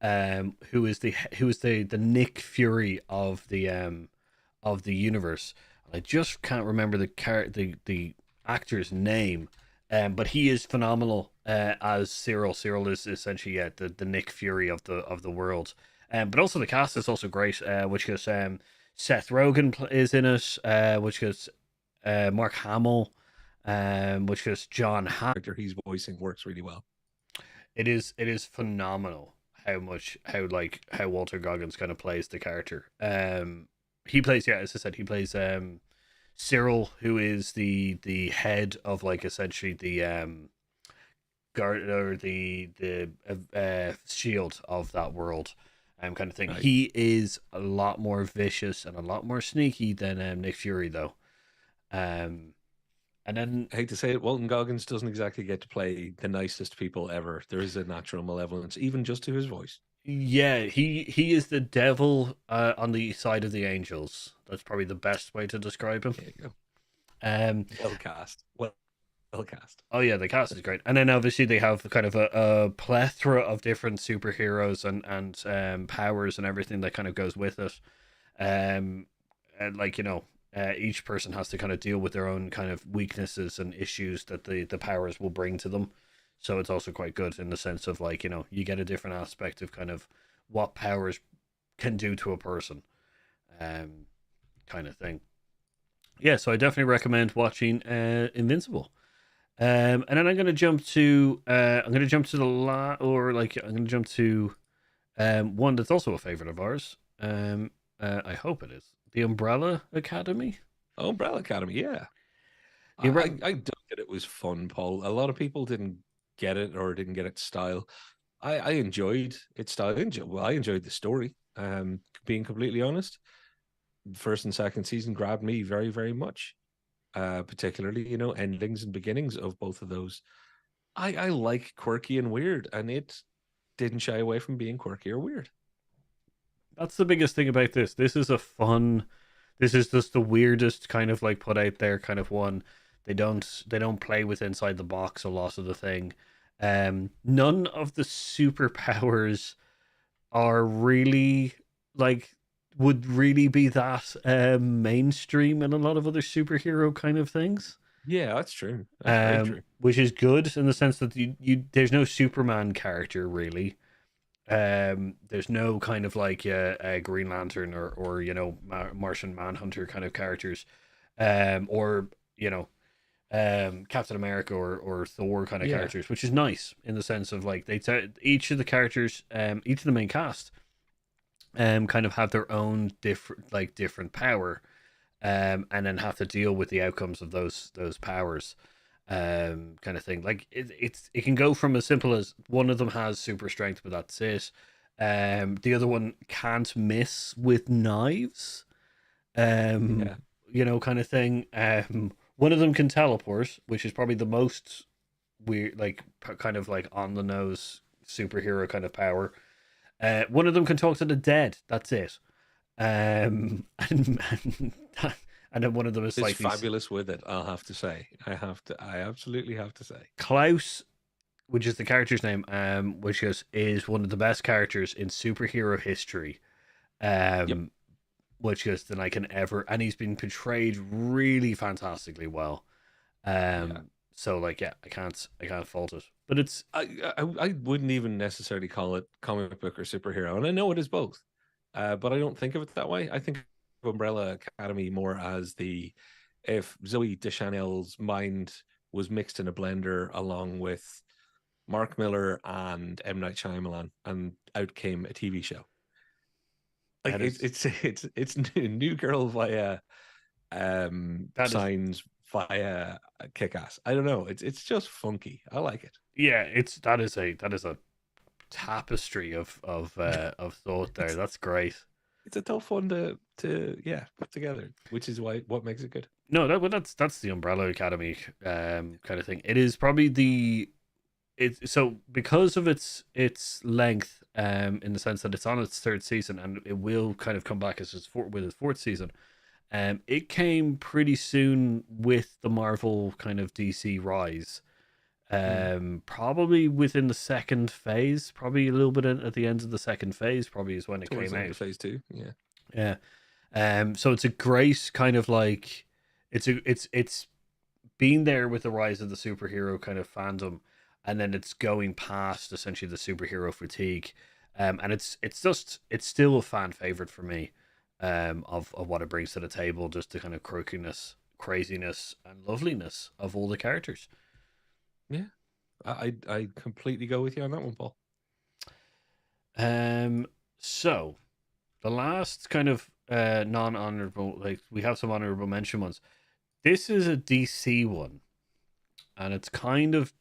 Speaker 1: who is the Nick Fury of the universe. I just can't remember the actor's name, but he is phenomenal as Cyril. Cyril is essentially the Nick Fury of the world. But also the cast is also great, which is Seth Rogen is in it, which is Mark Hamill, which is John Hamm.
Speaker 2: Character he's voicing works really well.
Speaker 1: It is phenomenal how Walter Goggins kind of plays the character. He plays, yeah, as I said, he plays Cyril, who is the head of like essentially the guard or the shield of that world, kind of thing.
Speaker 2: Right.
Speaker 1: He is a lot more vicious and a lot more sneaky than Nick Fury though. Um, and then
Speaker 2: I hate to say it, Walton Goggins doesn't exactly get to play the nicest people ever. There is a natural malevolence, even just to his voice.
Speaker 1: yeah, he is the devil on the side of the angels. That's probably the best way to describe him.
Speaker 2: There you go.
Speaker 1: Um,
Speaker 2: Well cast. Well cast.
Speaker 1: oh yeah, the cast is great, and then obviously they have kind of a plethora of different superheroes and powers and everything that kind of goes with it. And like each person has to kind of deal with their own kind of weaknesses and issues that the powers will bring to them. So it's also quite good in the sense of like you get a different aspect of kind of what powers can do to a person, um, kind of thing. Yeah, so I definitely recommend watching Invincible. And then I'm gonna jump to I'm gonna jump to one that's also a favorite of ours. I hope it is the Umbrella Academy.
Speaker 2: Oh, Umbrella Academy, yeah.
Speaker 1: The
Speaker 2: I dug that it was fun, Paul. A lot of people didn't get it or didn't get its style. I enjoyed its style. I enjoyed the story. Being completely honest, first and second season grabbed me very, very much. Particularly, endings and beginnings of both of those. I like quirky and weird, and it didn't shy away from being quirky or weird.
Speaker 1: That's the biggest thing about this. This is a fun. This is just the weirdest kind of like put out there kind of one. They don't play with inside the box a lot of the thing. None of the superpowers are really like would really be that mainstream in a lot of other superhero kind of things.
Speaker 2: Yeah, that's true. That's very true.
Speaker 1: Which is good in the sense that you there's no Superman character really. There's no kind of like a Green Lantern or Martian Manhunter kind of characters, or Captain America or Thor kind of
Speaker 2: Yeah.
Speaker 1: characters, which is nice in the sense of like each of the characters, each of the main cast, kind of have their own different power, and then have to deal with the outcomes of those powers, kind of thing. Like it can go from as simple as one of them has super strength, but that's it. The other one can't miss with knives,
Speaker 2: Yeah.
Speaker 1: kind of thing. One of them can teleport, which is probably the most weird, like kind of like on the nose superhero kind of power. One of them can talk to the dead. That's it. And and then one of them is
Speaker 2: It's
Speaker 1: like these
Speaker 2: fabulous with it, I'll have to say. I absolutely have to say.
Speaker 1: Klaus, which is the character's name, which is one of the best characters in superhero history.
Speaker 2: Yep.
Speaker 1: Which is than I can ever, and he's been portrayed really fantastically well.
Speaker 2: Yeah.
Speaker 1: So like, yeah, I can't fault it. But it's
Speaker 2: I wouldn't even necessarily call it comic book or superhero, and I know it is both, but I don't think of it that way. I think of Umbrella Academy more as if Zoe Deschanel's mind was mixed in a blender along with Mark Miller and M. Night Shyamalan, and out came a TV show. Like
Speaker 1: that is
Speaker 2: it's New Girl via
Speaker 1: that is
Speaker 2: Signs via Kick Ass. I don't know. It's just funky. I like it.
Speaker 1: yeah, that is a tapestry of thought there.
Speaker 2: It's
Speaker 1: That's great.
Speaker 2: it's a tough one to put together, which is what makes it good.
Speaker 1: No, that's the Umbrella Academy kind of thing. It is probably so because of its length, in the sense that it's on its third season and it will kind of come back as with its fourth season. It came pretty soon with the Marvel kind of DC rise. Probably within the second phase, probably a little bit at the end of the second phase, probably is when it
Speaker 2: Towards
Speaker 1: came
Speaker 2: the end of
Speaker 1: out.
Speaker 2: phase 2. Yeah.
Speaker 1: Yeah. So it's a great kind of like it's been there with the rise of the superhero kind of fandom, and then it's going past essentially the superhero fatigue. And it's still a fan favorite for me, of what it brings to the table, just the kind of croakiness, craziness, and loveliness of all the characters.
Speaker 2: Yeah. I completely go with you on that one, Paul.
Speaker 1: So the last kind of non-honorable, like we have some honorable mention ones. This is a DC one, and it's kind of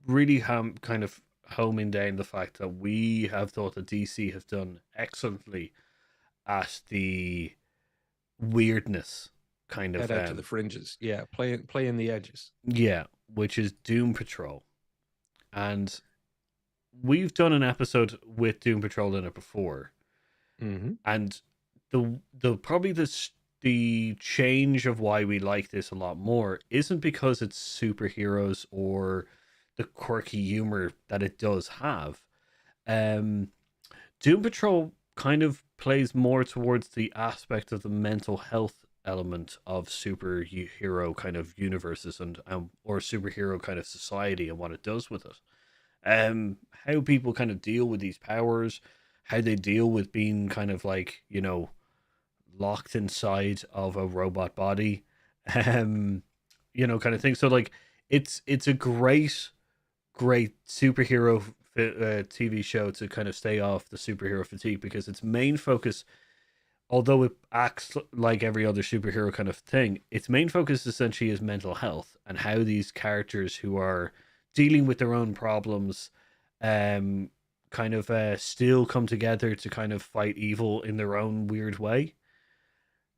Speaker 1: really kind of homing down the fact that we have thought that DC have done excellently at the weirdness kind of
Speaker 2: Head out to the fringes. Yeah, playing the edges.
Speaker 1: yeah, which is Doom Patrol. And we've done an episode with Doom Patrol in it before,
Speaker 2: Mm-hmm.
Speaker 1: and the probably the change of why we like this a lot more isn't because it's superheroes or the quirky humor that it does have. Um, Doom Patrol kind of plays more towards the aspect of the mental health element of superhero kind of universes and or superhero kind of society and what it does with it. How people kind of deal with these powers, how they deal with being kind of like locked inside of a robot body, um, kind of thing. So like, it's a great superhero TV show to kind of stay off the superhero fatigue, because its main focus, although it acts like every other superhero kind of thing, its main focus essentially is mental health and how these characters who are dealing with their own problems, kind of still come together to kind of fight evil in their own weird way.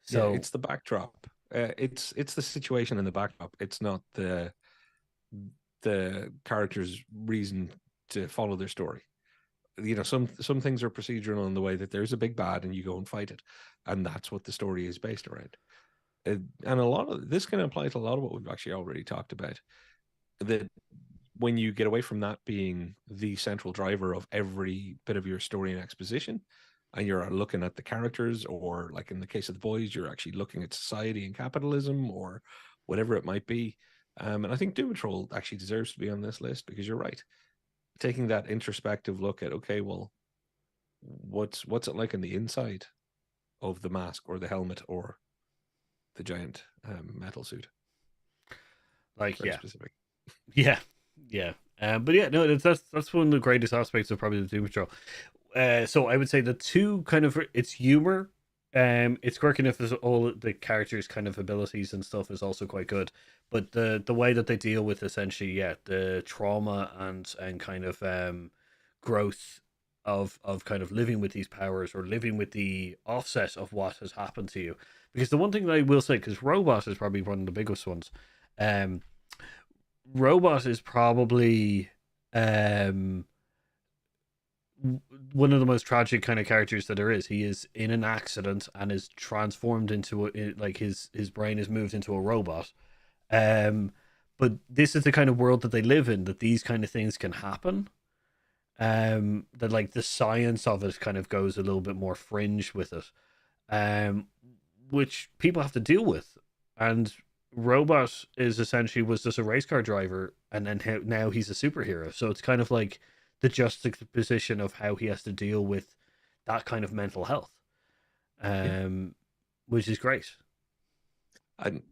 Speaker 2: So
Speaker 1: So
Speaker 2: it's the backdrop. It's the situation in the backdrop. It's not the character's reason to follow their story. Some things are procedural in the way that there's a big bad and you go and fight it, and that's what the story is based around. And a lot of this can apply to a lot of what we've actually already talked about. That when you get away from that being the central driver of every bit of your story and exposition, and you're looking at the characters, or like in the case of the boys, you're actually looking at society and capitalism, or whatever it might be. And I think Doom Patrol actually deserves to be on this list, because you're right, taking that introspective look at, okay, well, what's it like on the inside of the mask or the helmet or the giant metal suit?
Speaker 1: Like,
Speaker 2: Very
Speaker 1: yeah,
Speaker 2: specific.
Speaker 1: yeah, yeah. But yeah, no, that's one of the greatest aspects of probably the Doom Patrol. So I would say the two kind of, it's humor, it's quirkiness. There's all the characters' kind of abilities and stuff is also quite good. But the way that they deal with essentially, yeah, the trauma and kind of growth of kind of living with these powers, or living with the offset of what has happened to you. Because the one thing that I will say, because Robot is probably one of the biggest ones. Um, Robot is probably um one of the most tragic kind of characters that there is. He is in an accident and is transformed into like his brain is moved into a robot. Um, but this is the kind of world that they live in, that these kind of things can happen. That like the science of it kind of goes a little bit more fringe with it. Um, which people have to deal with. And Robot is essentially was just a race car driver, and then now he's a superhero. So it's kind of like the juxtaposition of how he has to deal with that kind of mental health,
Speaker 2: Yeah.
Speaker 1: which is great.
Speaker 2: And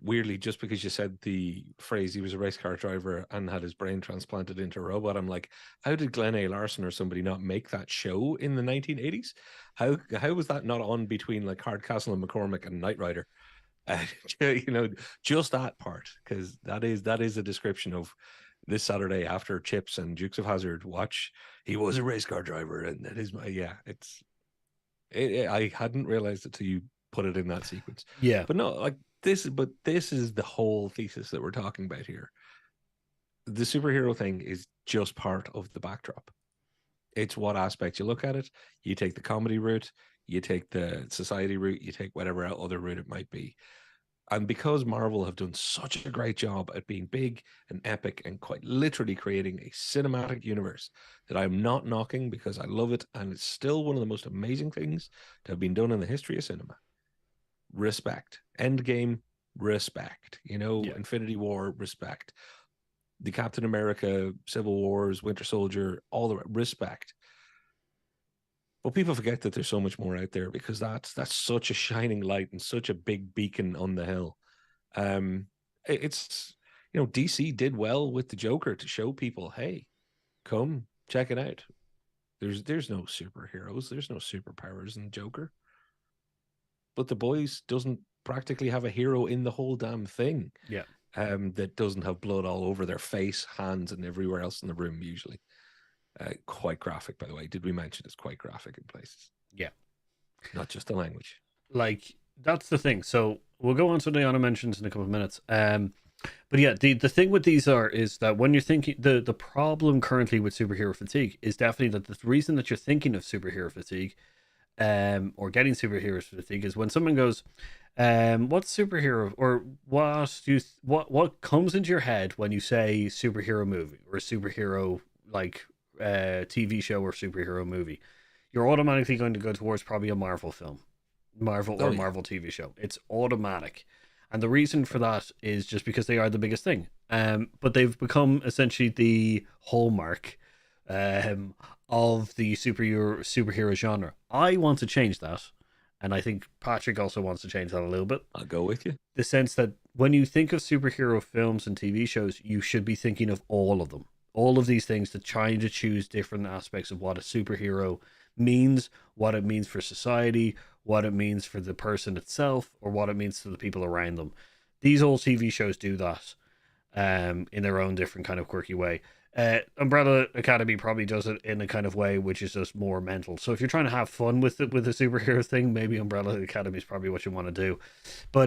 Speaker 2: weirdly, just because you said the phrase he was a race car driver and had his brain transplanted into a robot, I'm like, how did Glenn A. Larson or somebody not make that show in the 1980s? How was that not on between like Hardcastle and McCormick and Knight Rider? You know, just that part, because that is a description of this Saturday after Chips and Dukes of Hazzard. Watch, he was a race car driver, and that is my, yeah. I hadn't realized it till you put it in that sequence.
Speaker 1: Yeah,
Speaker 2: But no, like this is the whole thesis that we're talking about here. The superhero thing is just part of the backdrop. It's what aspect you look at it. You take the comedy route, you take the society route, you take whatever other route it might be. And because Marvel have done such a great job at being big and epic and quite literally creating a cinematic universe that I'm not knocking, because I love it and it's still one of the most amazing things to have been done in the history of cinema. Respect. Endgame, respect. You know,
Speaker 1: yeah,
Speaker 2: Infinity War, respect. The Captain America, Civil Wars, Winter Soldier, all the respect. But people forget that there's so much more out there, because that's such a shining light and such a big beacon on the hill. It's, you know, DC did well with the Joker to show people, hey, come check it out. There's no superheroes, there's no superpowers in Joker. But the boys doesn't practically have a hero in the whole damn thing.
Speaker 1: yeah,
Speaker 2: That doesn't have blood all over their face, hands, and everywhere else in the room usually. Quite graphic, by the way. Did we mention it's quite graphic in places?
Speaker 1: yeah.
Speaker 2: Not just the language.
Speaker 1: Like, that's the thing. So we'll go on to the honor mentions in a couple of minutes. But yeah, the thing with these is that when you're thinking, the problem currently with superhero fatigue is definitely that the reason that you're thinking of superhero fatigue, or getting superhero fatigue, is when someone goes, what superhero, or what comes into your head when you say superhero movie or superhero, like TV show or superhero movie. You're automatically going to go towards probably a Marvel film, Marvel or
Speaker 2: Oh yeah.
Speaker 1: Marvel TV show. It's automatic. And the reason for that is just because they are the biggest thing. But they've become essentially the hallmark um, of the superhero genre. I want to change that, and I think Patrick also wants to change that a little bit.
Speaker 2: I'll go with you.
Speaker 1: The sense that when you think of superhero films and TV shows, you should be thinking of all of them. All of these things, to trying to choose different aspects of what a superhero means, what it means for society, what it means for the person itself, or what it means to the people around them. These old TV shows do that in their own different kind of quirky way. Umbrella Academy probably does it in a kind of way which is just more mental. So if you're trying to have fun with it, with the superhero thing, maybe Umbrella Academy is probably what you want to do. But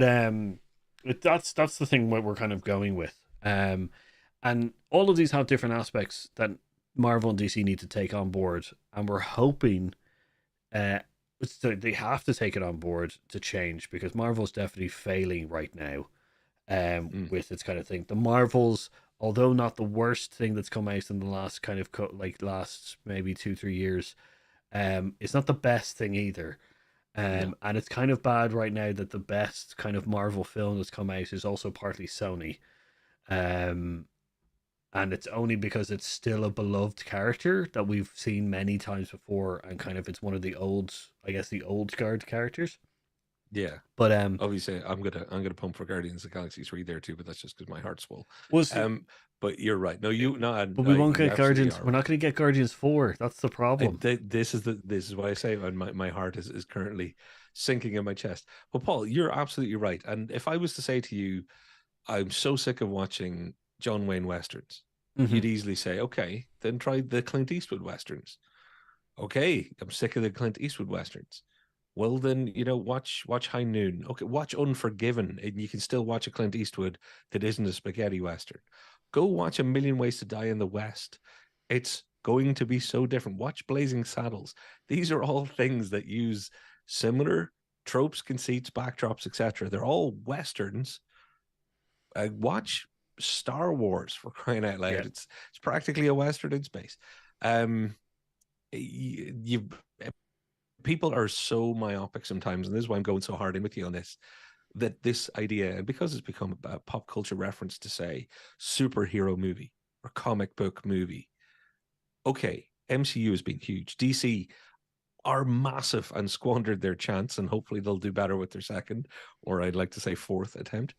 Speaker 1: that's the thing what we're kind of going with. And all of these have different aspects that Marvel and DC need to take on board, and we're hoping uh, so they have to take it on board to change, because Marvel's definitely failing right now with its kind of thing. The Marvels, although not the worst thing that's come out in the last kind of last maybe 2-3 years, It's not the best thing either.
Speaker 2: No.
Speaker 1: And it's kind of bad right now that the best kind of Marvel film that's come out is also partly Sony. Um, and it's only because it's still a beloved character that we've seen many times before, and kind of it's one of the old, I guess, the old guard characters.
Speaker 2: Yeah.
Speaker 1: But
Speaker 2: Obviously, I'm gonna pump for Guardians of the Galaxy 3 there too, but that's just because my heart's full.
Speaker 1: we'll see.
Speaker 2: Um, but you're right. No, you no,
Speaker 1: But
Speaker 2: and
Speaker 1: we won't
Speaker 2: you
Speaker 1: get
Speaker 2: absolutely
Speaker 1: Guardians.
Speaker 2: are
Speaker 1: We're not
Speaker 2: right.
Speaker 1: going to get Guardians 4. That's the problem.
Speaker 2: This is why I say my heart is currently sinking in my chest. But Paul, you're absolutely right. And if I was to say to you, I'm so sick of watching John Wayne westerns,
Speaker 1: Hmm.
Speaker 2: you'd easily say, okay, then try the Clint Eastwood westerns. Okay, I'm sick of the Clint Eastwood westerns. Well, then watch High Noon. Okay, watch Unforgiven, and you can still watch a Clint Eastwood that isn't a spaghetti western. Go watch A Million Ways to Die in the West. It's going to be so different. Watch Blazing Saddles. These are all things that use similar tropes, conceits, backdrops, etc. They're all westerns. Watch Star Wars, for crying out
Speaker 1: Yeah.
Speaker 2: loud. It's practically a western in space. Um, you people are so myopic sometimes, and this is why I'm going so hard in with you on this. That this idea, and because it's become a pop culture reference to say superhero movie or comic book movie, okay, MCU has been huge. DC are massive and squandered their chance, and hopefully they'll do better with their second, or I'd like to say fourth attempt.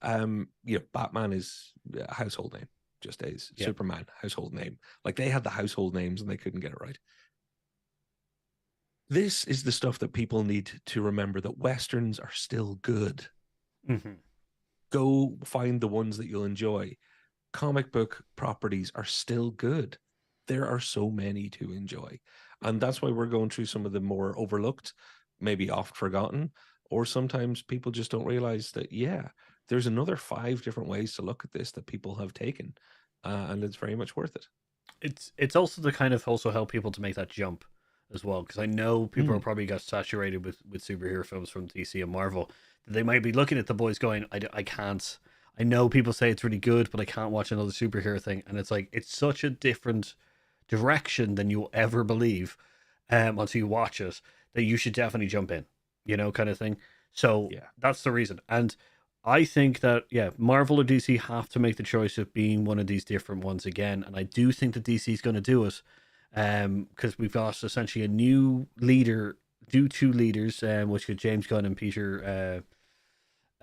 Speaker 2: Batman is a household name, just is.
Speaker 1: Yeah.
Speaker 2: Superman, household name. Like they had the household names and they couldn't get it right. This is the stuff that people need to remember, that westerns are still good.
Speaker 1: Hmm.
Speaker 2: Go find the ones that you'll enjoy. Comic book properties are still good. There are so many to enjoy. And that's why we're going through some of the more overlooked, maybe oft forgotten, or sometimes people just don't realize that, yeah, there's another 5 different ways to look at this that people have taken. And it's very much worth it.
Speaker 1: It's also to kind of also help people to make that jump as well, because I know people are
Speaker 2: Mm.
Speaker 1: probably got saturated with superhero films from DC and Marvel. They might be looking at the boys going, I can't. I know people say it's really good, but I can't watch another superhero thing. And it's like it's such a different direction than you'll ever believe, until you watch it, that you should definitely jump in, kind of thing. So
Speaker 2: Yeah.
Speaker 1: that's the reason. And I think that, yeah, Marvel or DC have to make the choice of being one of these different ones again, and I do think that DC is going to do it, because we've got essentially a new leader, two leaders, which are James Gunn and Peter.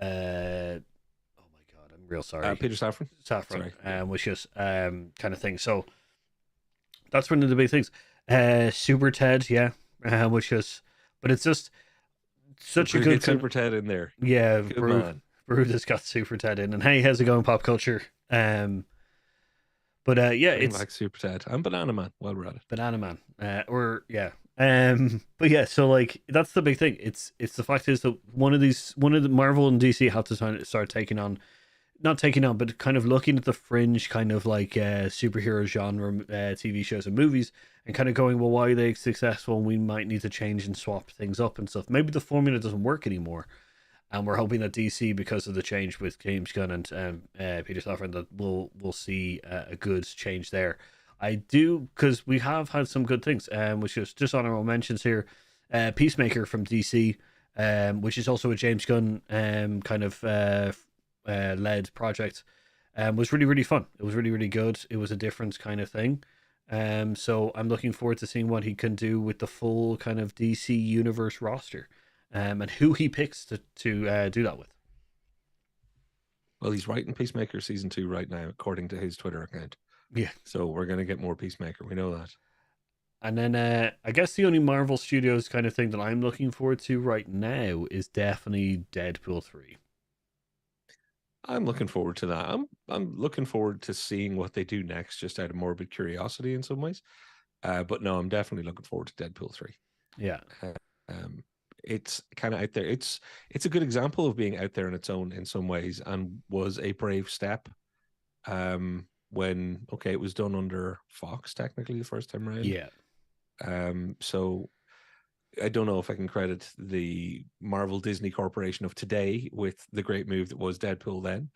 Speaker 1: Oh my God, I'm real sorry,
Speaker 2: Peter Safran.
Speaker 1: Saffron,
Speaker 2: Sorry. Yeah.
Speaker 1: which is kind of thing. So that's one of the big things. Super Ted, yeah, which is, but it's just such a
Speaker 2: We're
Speaker 1: good
Speaker 2: get
Speaker 1: kind.
Speaker 2: Super Ted in there.
Speaker 1: Yeah,
Speaker 2: Good man.
Speaker 1: Brew has got Super Ted in, and hey, how's it going, pop culture? But yeah,
Speaker 2: Bring
Speaker 1: it's
Speaker 2: back Super Ted. I'm Banana Man while we're at it.
Speaker 1: Banana Man, or yeah, but yeah, so like that's the big thing. It's the fact is that one of the Marvel and DC have to start taking on, not taking on, but kind of looking at the fringe kind of like superhero genre TV shows and movies, and kind of going, well, why are they successful? And we might need to change and swap things up and stuff. Maybe the formula doesn't work anymore, and we're hoping that DC, because of the change with James Gunn and Peter Safran, that we'll see a good change there. I do, because we have had some good things, which is just honorable mentions here. Peacemaker from DC, which is also a James Gunn kind of led project, was really really fun. It was really really good. It was a different kind of thing. So I'm looking forward to seeing what he can do with the full kind of DC universe roster, and who he picks to do that with.
Speaker 2: Well, he's writing Peacemaker season 2 right now, according to his Twitter account.
Speaker 1: Yeah.
Speaker 2: So we're going to get more Peacemaker. We know that.
Speaker 1: And then I guess the only Marvel Studios kind of thing that I'm looking forward to right now is definitely Deadpool 3.
Speaker 2: I'm looking forward to that. I'm looking forward to seeing what they do next, just out of morbid curiosity in some ways. But no, I'm definitely looking forward to Deadpool 3.
Speaker 1: Yeah.
Speaker 2: Uh, um, it's kind of out there. It's a good example of being out there on its own in some ways, and was a brave step. When it was done under Fox technically the first time around.
Speaker 1: Yeah.
Speaker 2: So I don't know if I can credit the Marvel Disney Corporation of today with the great move that was Deadpool then,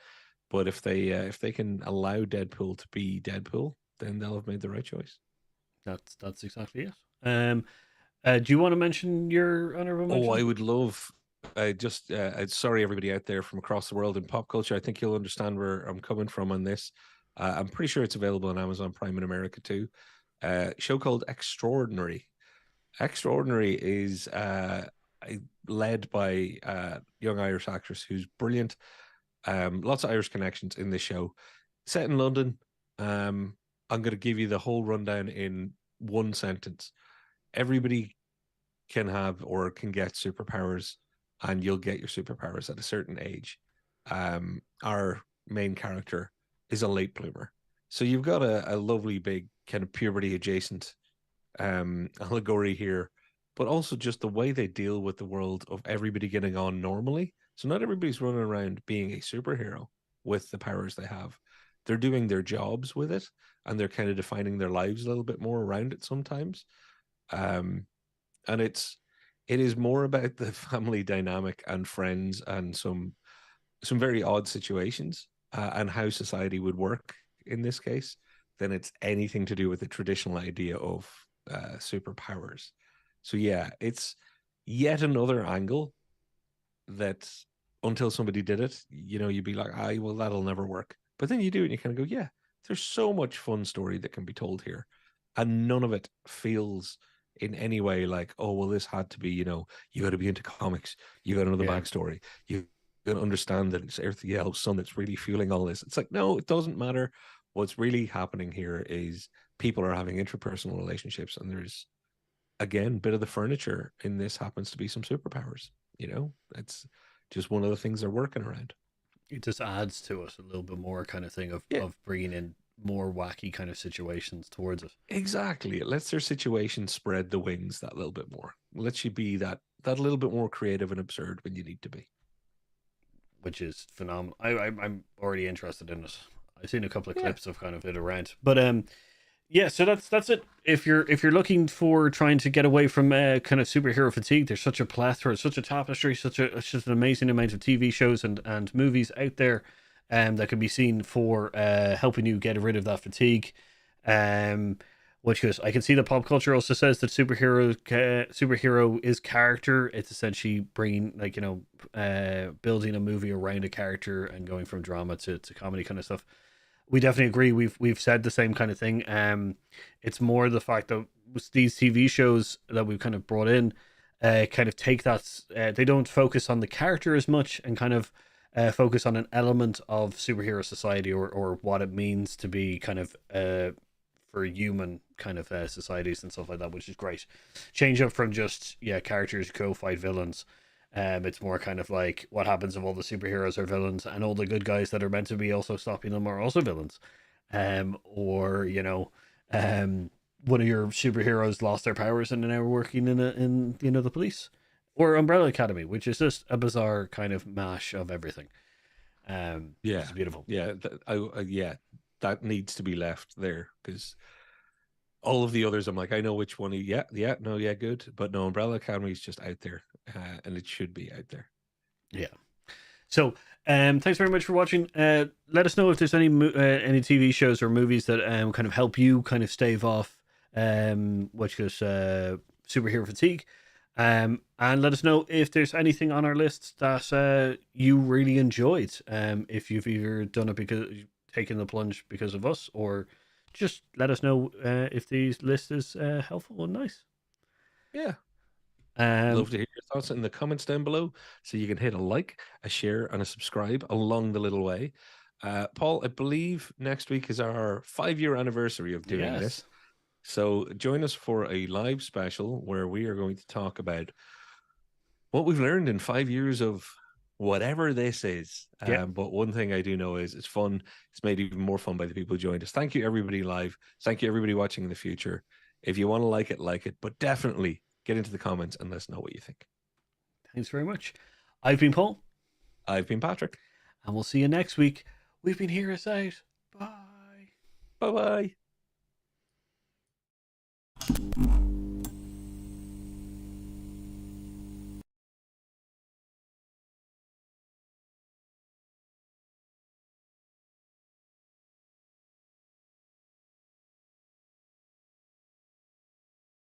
Speaker 2: but if they can allow Deadpool to be Deadpool, then they'll have made the right choice.
Speaker 1: That's exactly it. Do you want to mention your honorable
Speaker 2: Oh, I
Speaker 1: mention?
Speaker 2: would love. I just sorry everybody out there from across the world in pop culture. I think you'll understand where I'm coming from on this. I'm pretty sure it's available on Amazon Prime in America too. Show called Extraordinary. Extraordinary is led by young Irish actress who's brilliant. Lots of Irish connections in this show. Set in London. I'm going to give you the whole rundown in one sentence. Everybody can have or can get superpowers, and you'll get your superpowers at a certain age. Our main character is a late bloomer. So you've got a lovely big kind of puberty adjacent allegory here, but also just the way they deal with the world of everybody getting on normally. So not everybody's running around being a superhero with the powers they have. They're doing their jobs with it, and they're kind of defining their lives a little bit more around it sometimes. Um, and it is more about the family dynamic and friends and some very odd situations and how society would work in this case than it's anything to do with the traditional idea of superpowers. So yeah, it's yet another angle that until somebody did it, you know, you'd be like, "Ah, well, that'll never work." But then you do it, and you kind of go, "Yeah, there's so much fun story that can be told here," and none of it feels in any way like, "Oh, well, this had to be." You know, you got to be into comics. You got to know the
Speaker 1: Yeah.
Speaker 2: backstory. You got to understand that it's Earth the Yellow Sun that's really fueling all this. It's like, no, it doesn't matter. What's really happening here is people are having interpersonal relationships, and there's again, bit of the furniture in this happens to be some superpowers. You know, it's just one of the things they're working around.
Speaker 1: It just adds to it a little bit more kind of thing
Speaker 2: Yeah,
Speaker 1: of bringing in more wacky kind of situations towards it,
Speaker 2: exactly. It lets their situation spread the wings that little bit more. It lets you be that little bit more creative and absurd when you need to be.
Speaker 1: which is phenomenal. I'm already interested in it. I've seen a couple of
Speaker 2: Yeah,
Speaker 1: clips of kind of it around, but yeah. So that's it. If you're looking for trying to get away from kind of superhero fatigue, there's such a plethora, such a tapestry, such an amazing amount of TV shows and movies out there, that can be seen for helping you get rid of that fatigue. Um, which goes, I can see that pop culture also says that superhero is character. It's essentially bringing like building a movie around a character and going from drama to comedy kind of stuff. We definitely agree. We've said the same kind of thing. It's more the fact that these TV shows that we've kind of brought in, kind of take that. They don't focus on the character as much and kind of focus on an element of superhero society or what it means to be kind of for human kind of societies and stuff like that, which is great. Change up from just characters go fight villains. It's more kind of like what happens if all the superheroes are villains and all the good guys that are meant to be also stopping them are also villains. Or one of your superheroes lost their powers and are now working in the police, or Umbrella Academy, which is just a bizarre kind of mash of everything. Which
Speaker 2: yeah,
Speaker 1: is beautiful.
Speaker 2: yeah. Yeah, that needs to be left there because all of the others, I'm like, I know which one. Yeah, yeah, no, yeah, good, but no, Umbrella Academy is just out there, and it should be out there.
Speaker 1: Yeah. So, thanks very much for watching. Let us know if there's any TV shows or movies that kind of help you kind of stave off which is superhero fatigue. And let us know if there's anything on our list that you really enjoyed. If you've either done it because taken the plunge because of us, or just let us know if these list is helpful and nice.
Speaker 2: Yeah,
Speaker 1: Um,
Speaker 2: love to hear your thoughts in the comments down below. So you can hit a like, a share, and a subscribe along the little way. Paul, I believe next week is our 5-year anniversary of doing this.
Speaker 1: yes.
Speaker 2: So join us for a live special where we are going to talk about what we've learned in 5 years of whatever this is.
Speaker 1: Yeah.
Speaker 2: But one thing I do know is it's fun. It's made even more fun by the people who joined us. Thank you, everybody live. Thank you, everybody watching in the future. If you want to like it, but definitely get into the comments and let us know what you think.
Speaker 1: Thanks very much. I've been Paul.
Speaker 2: I've been Patrick.
Speaker 1: And we'll see you next week. We've been here as out. Bye.
Speaker 2: Bye bye.